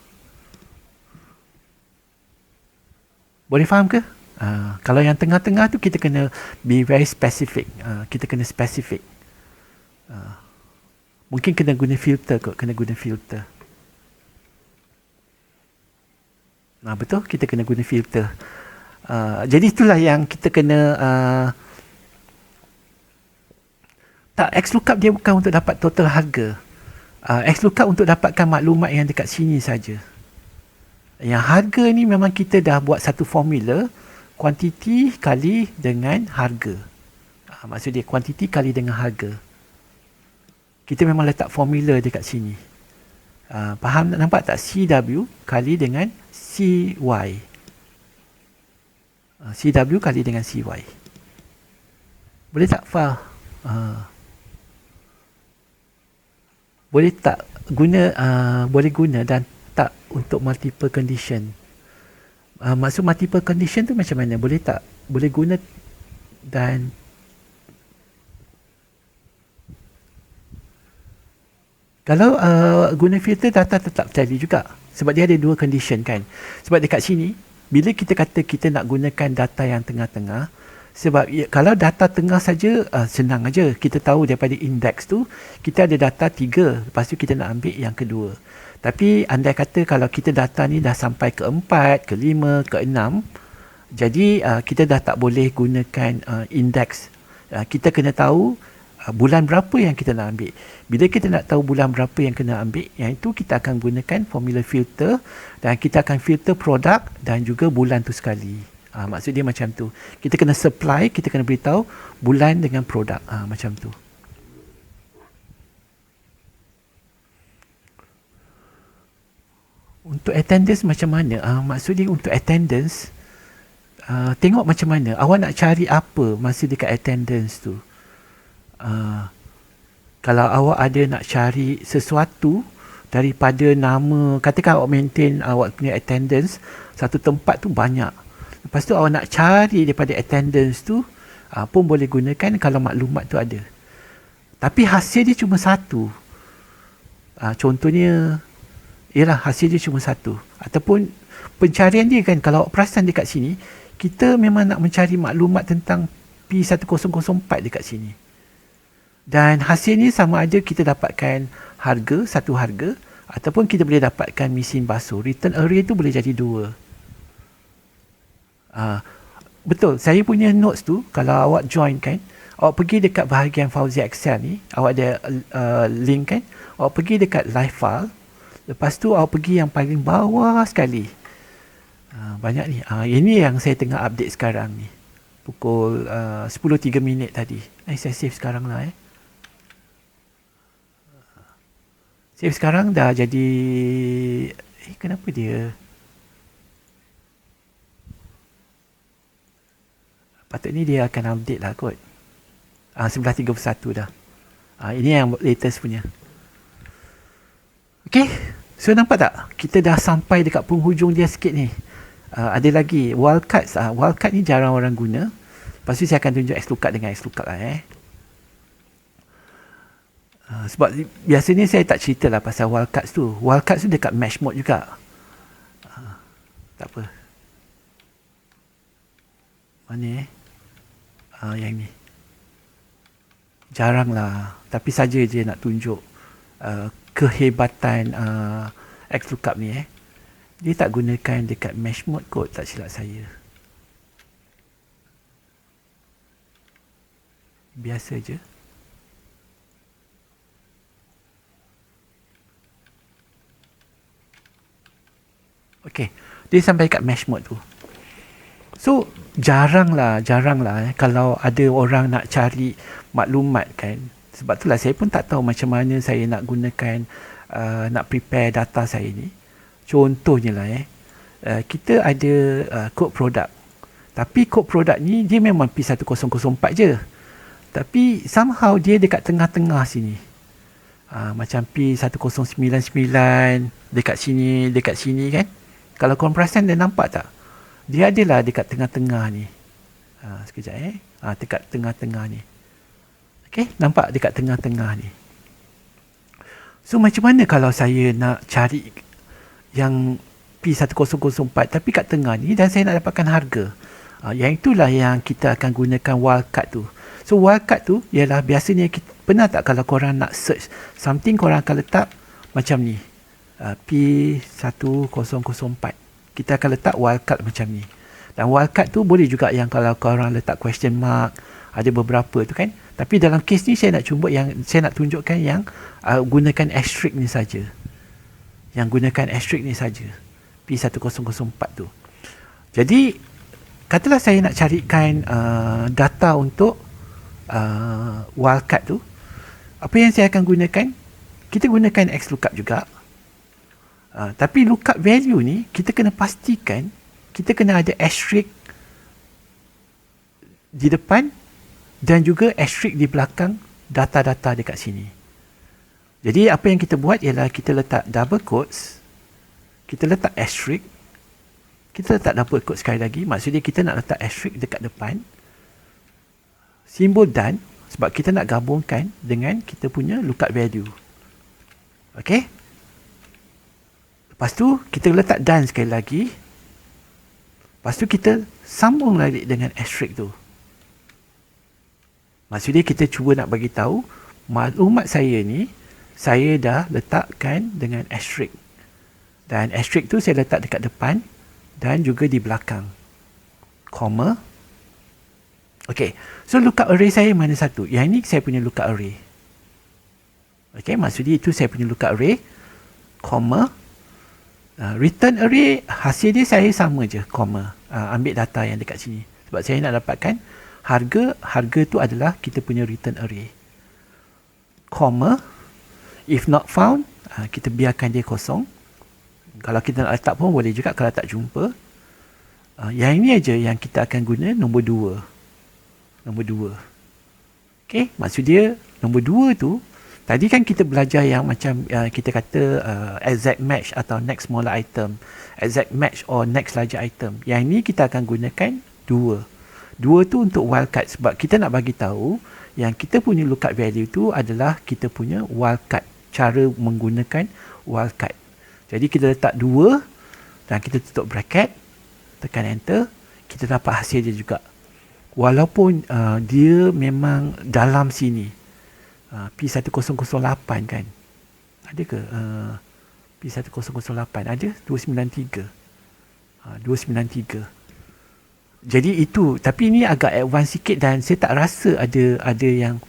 A: Boleh faham ke? Kalau yang tengah-tengah tu kita kena be very specific. Kita kena specific. Mungkin kena guna filter kot. Kena guna filter. Betul, kita kena guna filter. Jadi itulah yang kita kena tak, XLOOKUP dia bukan untuk dapat total harga. XLOOKUP untuk dapatkan maklumat yang dekat sini saja. Yang harga ni memang kita dah buat satu formula, kuantiti kali dengan harga. Maksud dia kuantiti kali dengan harga. Kita memang letak formula dekat sini. Faham, nampak tak? CW kali dengan CY. CW kali dengan CY. Boleh tak faham? Boleh tak guna, boleh guna dan tak untuk multiple condition. Maksud multiple condition tu macam mana? Boleh tak? Boleh guna dan kalau guna filter, data tetap tally juga. Sebab dia ada dua condition kan. Sebab dekat sini, bila kita kata kita nak gunakan data yang tengah-tengah, sebab kalau data tengah saja, senang aja. Kita tahu daripada index tu, kita ada data 3. Lepas tu kita nak ambil yang kedua. Tapi andai kata kalau kita data ni dah sampai ke 4, ke 5, ke 6, jadi kita dah tak boleh gunakan index. Kita kena tahu bulan berapa yang kita nak ambil. Bila kita nak tahu bulan berapa yang kena ambil, yang itu kita akan gunakan formula filter dan kita akan filter produk dan juga bulan tu sekali. Maksud dia macam tu. Kita kena supply, kita kena beritahu bulan dengan produk. Macam tu. Untuk attendance macam mana? Maksud dia untuk attendance, tengok macam mana. Awak nak cari apa masa dekat attendance tu. Kalau awak ada nak cari sesuatu daripada nama, katakan awak maintain awak punya attendance, satu tempat tu banyak. Lepas tu awak nak cari daripada attendance tu, pun boleh gunakan kalau maklumat tu ada. Tapi hasil dia cuma satu. Contohnya, ialah hasil dia cuma satu. Ataupun pencarian dia kan, kalau awak perasan dekat sini, kita memang nak mencari maklumat tentang P1004 dekat sini. Dan hasilnya sama ada kita dapatkan harga, satu harga, ataupun kita boleh dapatkan mesin basuh. Return array tu boleh jadi 2. Betul, saya punya notes tu, kalau awak join kan, awak pergi dekat bahagian Fauzi Excel ni, awak ada link kan, awak pergi dekat live file, lepas tu awak pergi yang paling bawah sekali. Banyak ni. Ini yang saya tengah update sekarang ni. Pukul 10.03 tadi. Saya save sekarang lah Save sekarang dah jadi, kenapa dia? Patutnya dia akan update lah kot. 11.31 dah. Ini yang latest punya. Okey. So nampak tak? Kita dah sampai dekat penghujung dia sikit ni. Ada lagi wildcards. Wildcard ni jarang orang guna. Lepas tu saya akan tunjuk XLOOKUP dengan XLOOKUP lah sebab biasanya saya tak cerita lah pasal wildcards tu. Wildcards tu dekat mesh mode juga. Tak apa. Mana yang ni. Jarang lah. Tapi saja je nak tunjuk kehebatan XLOOKUP ni Dia tak gunakan dekat mesh mode kot, tak silap saya. Biasa je. Okey, dia sampai kat mesh mode tu. So, jarang lah kalau ada orang nak cari maklumat kan. Sebab itulah saya pun tak tahu macam mana saya nak gunakan, nak prepare data saya ni. Contohnya lah kita ada kod produk. Tapi kod produk ni dia memang P1004 je. Tapi somehow dia dekat tengah-tengah sini. Macam P1099 dekat sini kan. Kalau korang perasan dia nampak tak? Dia adalah dekat tengah-tengah ni. Sekejap dekat tengah-tengah ni. Okey, nampak dekat tengah-tengah ni. So macam mana kalau saya nak cari yang P1004 tapi kat tengah ni dan saya nak dapatkan harga? Yang itulah yang kita akan gunakan wildcard tu. So wildcard tu ialah biasanya kita, pernah tak kalau korang nak search something, korang akan letak macam ni. P1004. Kita akan letak wildcard macam ni. Dan wildcard tu boleh juga yang kalau korang letak question mark, ada beberapa tu kan. Tapi dalam kes ni saya nak tunjukkan yang gunakan asterisk ni saja. Yang gunakan asterisk ni saja. P1004 tu. Jadi katalah saya nak carikan data untuk wildcard tu. Apa yang saya akan gunakan? Kita gunakan XLOOKUP juga. Tapi lookup value ni kita kena pastikan kita kena ada asterisk di depan dan juga asterisk di belakang data-data dekat sini. Jadi apa yang kita buat ialah kita letak double quotes, kita letak asterisk, kita letak double quotes sekali lagi, maksudnya kita nak letak asterisk dekat depan, simbol dan sebab kita nak gabungkan dengan kita punya lookup value. Okey? Lepas tu kita letak dan sekali lagi. Lepas tu kita sambung lagi dengan asterisk tu. Maksudnya kita cuba nak bagi tahu maklumat saya ni saya dah letakkan dengan asterisk. Dan asterisk tu saya letak dekat depan dan juga di belakang. Comma. Okey. So lookup array saya mana satu? Yang ini saya punya lookup array. Okey, maksudnya itu saya punya lookup array. Comma. Return array hasil dia saya sama je, comma. Ambil data yang dekat sini sebab saya nak dapatkan harga tu adalah kita punya return array, comma. If not found, kita biarkan dia kosong. Kalau kita nak letak pun boleh juga kalau tak jumpa. Yang ini aja yang kita akan guna nombor 2. Okey, maksud dia nombor 2 tu tadi kan kita belajar yang macam kita kata exact match atau next smaller item, exact match or next larger item. Yang ni kita akan gunakan 2. 2 tu untuk wildcard sebab kita nak bagi tahu yang kita punya lookup value tu adalah kita punya wildcard, cara menggunakan wildcard. Jadi kita letak 2 dan kita tutup bracket, tekan enter, kita dapat hasil dia juga. Walaupun dia memang dalam sini. P1008 kan, ada ke P1008 ada 293 jadi itu, tapi ini agak advance sikit dan saya tak rasa ada yang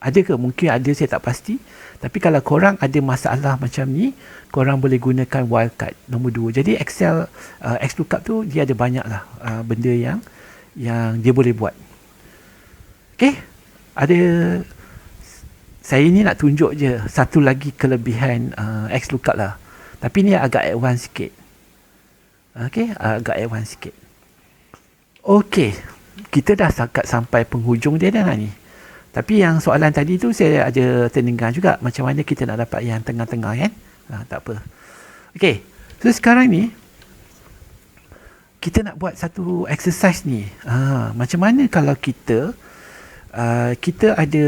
A: ada ke, mungkin ada, saya tak pasti. Tapi kalau korang ada masalah macam ni, korang boleh gunakan wildcard nombor 2. Jadi XLOOKUP tu dia ada banyak lah benda yang dia boleh buat. Okay, ada saya ni nak tunjuk je satu lagi kelebihan XLOOKUP lah. Tapi ni agak advance sikit. Okay, agak advance sikit. Okay, kita dah sampai penghujung dia dah ni. Tapi yang soalan tadi tu saya ada terdengar juga macam mana kita nak dapat yang tengah-tengah kan. Tak apa. Okey. So sekarang ni kita nak buat satu exercise ni. Macam mana kalau kita kita ada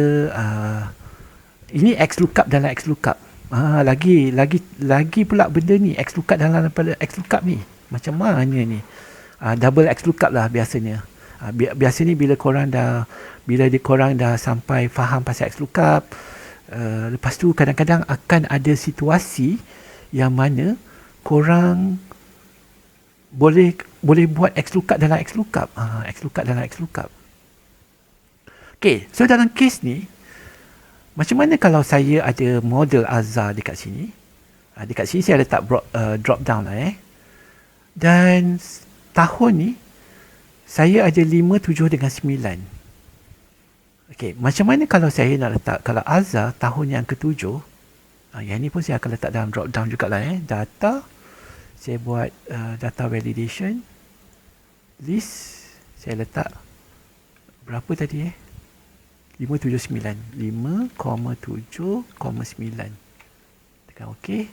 A: ini XLOOKUP dalam XLOOKUP. Lagi pula benda ni XLOOKUP dalam XLOOKUP ni. Macam mana ni? Double XLOOKUP lah biasanya. Biasanya bila korang dah sampai faham pasal XLOOKUP, lepas tu kadang-kadang akan ada situasi yang mana korang boleh buat XLOOKUP dalam XLOOKUP. XLOOKUP dalam XLOOKUP. Okay, so dalam kes ni, macam mana kalau saya ada model Azhar dekat sini? Dekat sini saya letak drop down lah Dan tahun ni, saya ada 5, 7 dengan 9. Okay, macam mana kalau saya nak letak, kalau Azhar tahun yang ke-7, yang ni pun saya akan letak dalam drop down jugalah data, saya buat data validation, list, saya letak berapa tadi 579 5,7,9 tekan OK.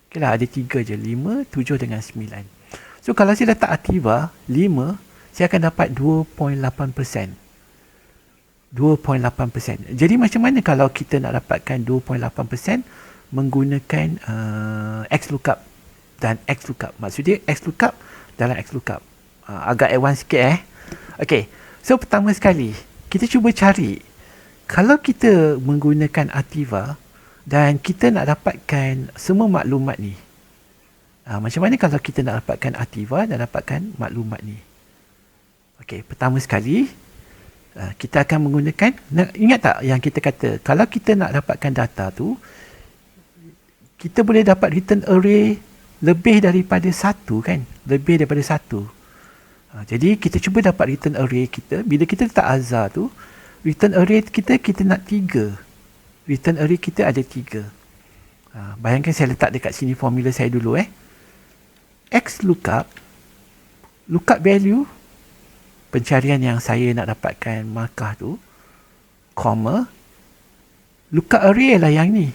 A: Ok lah, ada 3 je, 5, 7 dengan 9. So kalau saya letak Ativa 5, saya akan dapat 2.8%. 2.8%. Jadi macam mana kalau kita nak dapatkan 2.8% menggunakan XLOOKUP dan XLOOKUP. Maksudnya XLOOKUP dalam XLOOKUP. Agak advance sikit Okay. So pertama sekali kita cuba cari, kalau kita menggunakan Ativa dan kita nak dapatkan semua maklumat ni, macam mana kalau kita nak dapatkan Ativa dan dapatkan maklumat ni? Okey, pertama sekali kita akan menggunakan, ingat tak yang kita kata, kalau kita nak dapatkan data tu, kita boleh dapat return array lebih daripada satu kan? Lebih daripada satu. Jadi kita cuba dapat return array kita. Bila kita letak Azhar tu, return array kita nak 3. Return array kita ada 3. Bayangkan saya letak dekat sini formula saya dulu XLOOKUP, lookup value pencarian yang saya nak dapatkan markah tu, comma, lookup array lah yang ni.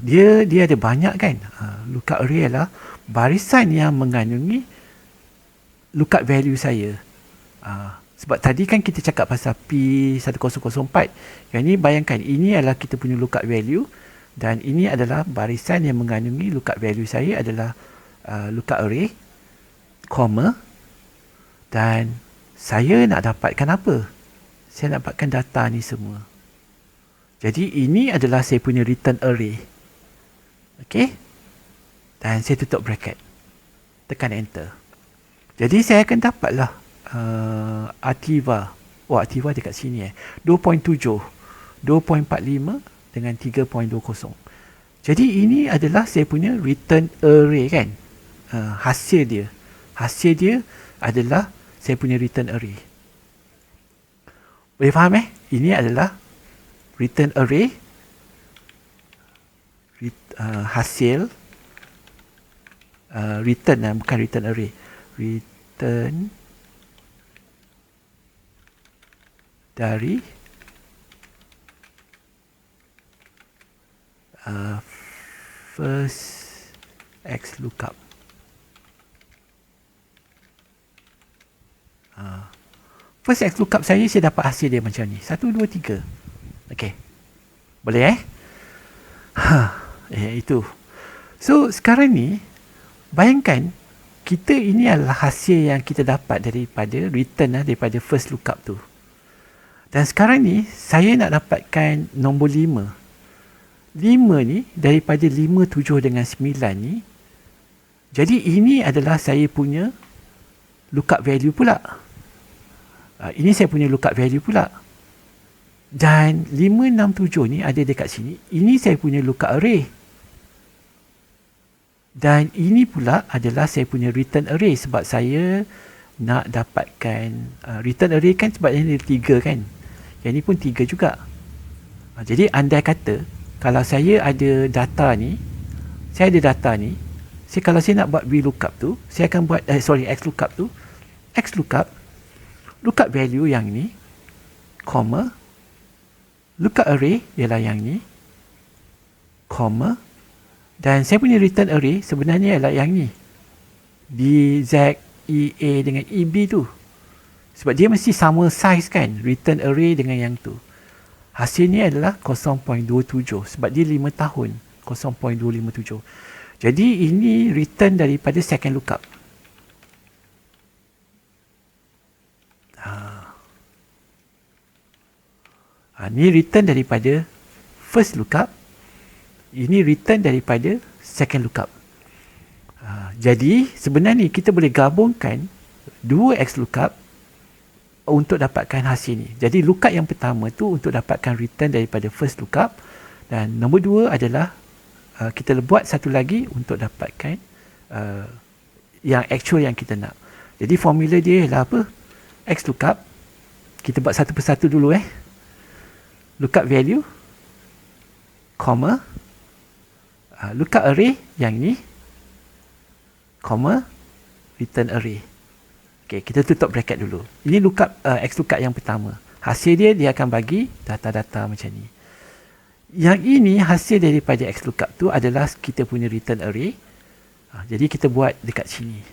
A: Dia ada banyak kan. Lookup array lah barisan yang mengandungi lookup value saya. Sebab tadi kan kita cakap pasal P1004. Yang ni bayangkan, ini adalah kita punya lookup value dan ini adalah barisan yang mengandungi lookup value saya adalah lookup array, comma, dan saya nak dapatkan apa? Saya nak dapatkan data ni semua. Jadi ini adalah saya punya return array. Okay? Dan saya tutup bracket. Tekan enter. Jadi saya akan dapatlah Ativa. Ativa dekat sini 2.7, 2.45 dengan 3.20. Jadi ini adalah saya punya return array kan. Hasil dia. Hasil dia adalah saya punya return array. Boleh faham Ini adalah return array. Hasil return bukan return array. Return dari first XLOOKUP. First XLOOKUP saya dapat hasil dia macam ni. 1, 2, 3. Okey. Boleh itu. So sekarang ni bayangkan, kita ini adalah hasil yang kita dapat daripada return daripada first lookup tu. Dan sekarang ni saya nak dapatkan nombor 5. 5 ni daripada 5, 7 dengan 9 ni. Jadi ini adalah saya punya lookup value pula. Ini saya punya lookup value pula. Dan 5, 6, 7 ni ada dekat sini. Ini saya punya lookup array. Dan ini pula adalah saya punya return array sebab saya nak dapatkan return array kan sebab ini ada 3 kan. Yang ni pun 3 juga. Jadi andai kata kalau saya ada data ni, kalau saya nak buat VLOOKUP tu, saya akan buat XLOOKUP tu, XLOOKUP lookup value yang ni, comma, lookup array ialah yang ni, comma, dan saya punya return array sebenarnya ialah yang ni, di Z, E, A dengan E, B tu. Sebab dia mesti sama size kan, return array dengan yang tu. Hasilnya adalah 0.27 sebab dia 5 tahun, 0.257. Jadi ini return daripada second lookup. Ini return daripada first lookup. Ini return daripada second lookup. Jadi sebenarnya kita boleh gabungkan dua X lookup untuk dapatkan hasil ni. Jadi lookup yang pertama tu untuk dapatkan return daripada first lookup, dan nombor dua adalah kita buat satu lagi untuk dapatkan yang actual yang kita nak. Jadi formula dia ialah apa? X lookup. Kita buat satu persatu dulu lookup value, comma, lookup array yang ni, comma, return array. Okay, kita tutup bracket dulu. Ini lookup X lookup yang pertama. Hasil dia akan bagi data-data macam ni. Yang ini hasil daripada X lookup tu adalah kita punya return array. Jadi kita buat dekat sini.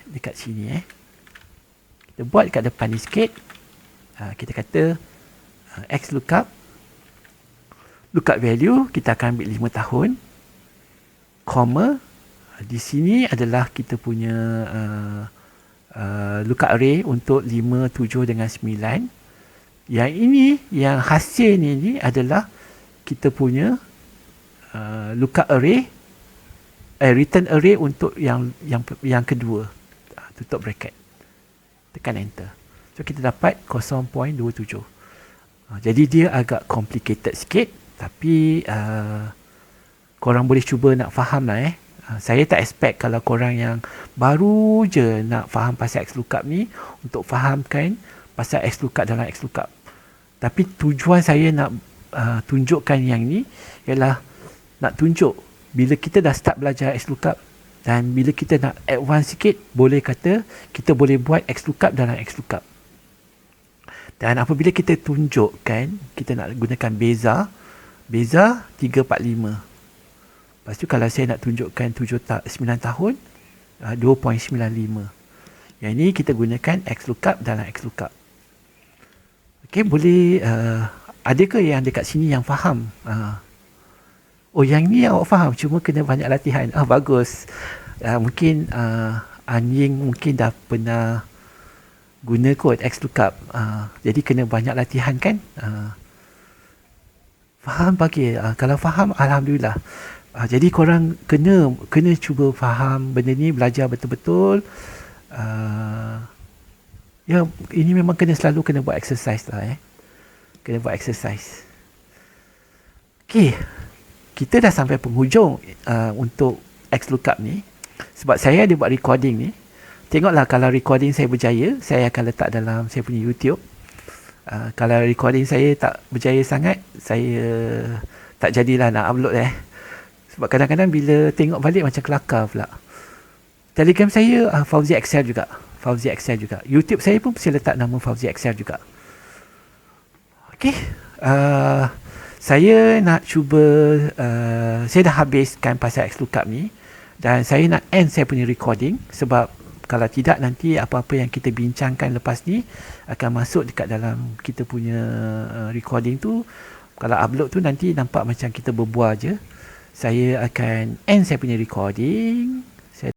A: Kita buat dekat depan ni sikit. Kita kata X lookup value kita akan ambil 5 tahun, comma, di sini adalah kita punya lookup array untuk 5, 7 dengan 9. Yang ini, yang hasil ni adalah kita punya lookup array, return array untuk yang kedua. Tutup bracket, tekan enter. So kita dapat 0.27. Jadi dia agak complicated sikit, tapi korang boleh cuba nak faham lah saya tak expect kalau korang yang baru je nak faham pasal XLOOKUP ni untuk fahamkan pasal XLOOKUP dalam XLOOKUP. Tapi tujuan saya nak tunjukkan yang ni ialah nak tunjuk bila kita dah start belajar XLOOKUP dan bila kita nak advance sikit, boleh kata kita boleh buat XLOOKUP dalam XLOOKUP. Dan apabila kita tunjukkan, kita nak gunakan beza 345. Lepas tu kalau saya nak tunjukkan 9 tahun, 2.95. Yang ni kita gunakan XLOOKUP dalam XLOOKUP. Okey, boleh, adakah yang dekat sini yang faham? Oh, yang ni awak faham, cuma kena banyak latihan. Bagus. Mungkin Anying mungkin dah pernah guna kot XLOOKUP. Jadi kena banyak latihan kan? Faham bagi. Kalau faham, alhamdulillah. Jadi korang kena cuba faham benda ni, belajar betul-betul. Ya, ini memang selalu kena buat exercise lah. Kena buat exercise. Okey, kita dah sampai penghujung untuk XLOOKUP ni. Sebab saya ada buat recording ni. Tengoklah kalau recording saya berjaya, saya akan letak dalam saya punya YouTube. Kalau recording saya tak berjaya sangat, saya tak jadilah nak upload Sebab kadang-kadang bila tengok balik macam kelakar pula. Telegram saya Fauzi Excel juga. YouTube saya pun saya letak nama Fauzi Excel juga. Okey. Saya nak cuba, saya dah habiskan pasal XLOOKUP ni. Dan saya nak end saya punya recording. Sebab kalau tidak nanti apa-apa yang kita bincangkan lepas ni akan masuk dekat dalam kita punya recording tu. Kalau upload tu nanti nampak macam kita berbual je. Saya akan end saya punya recording.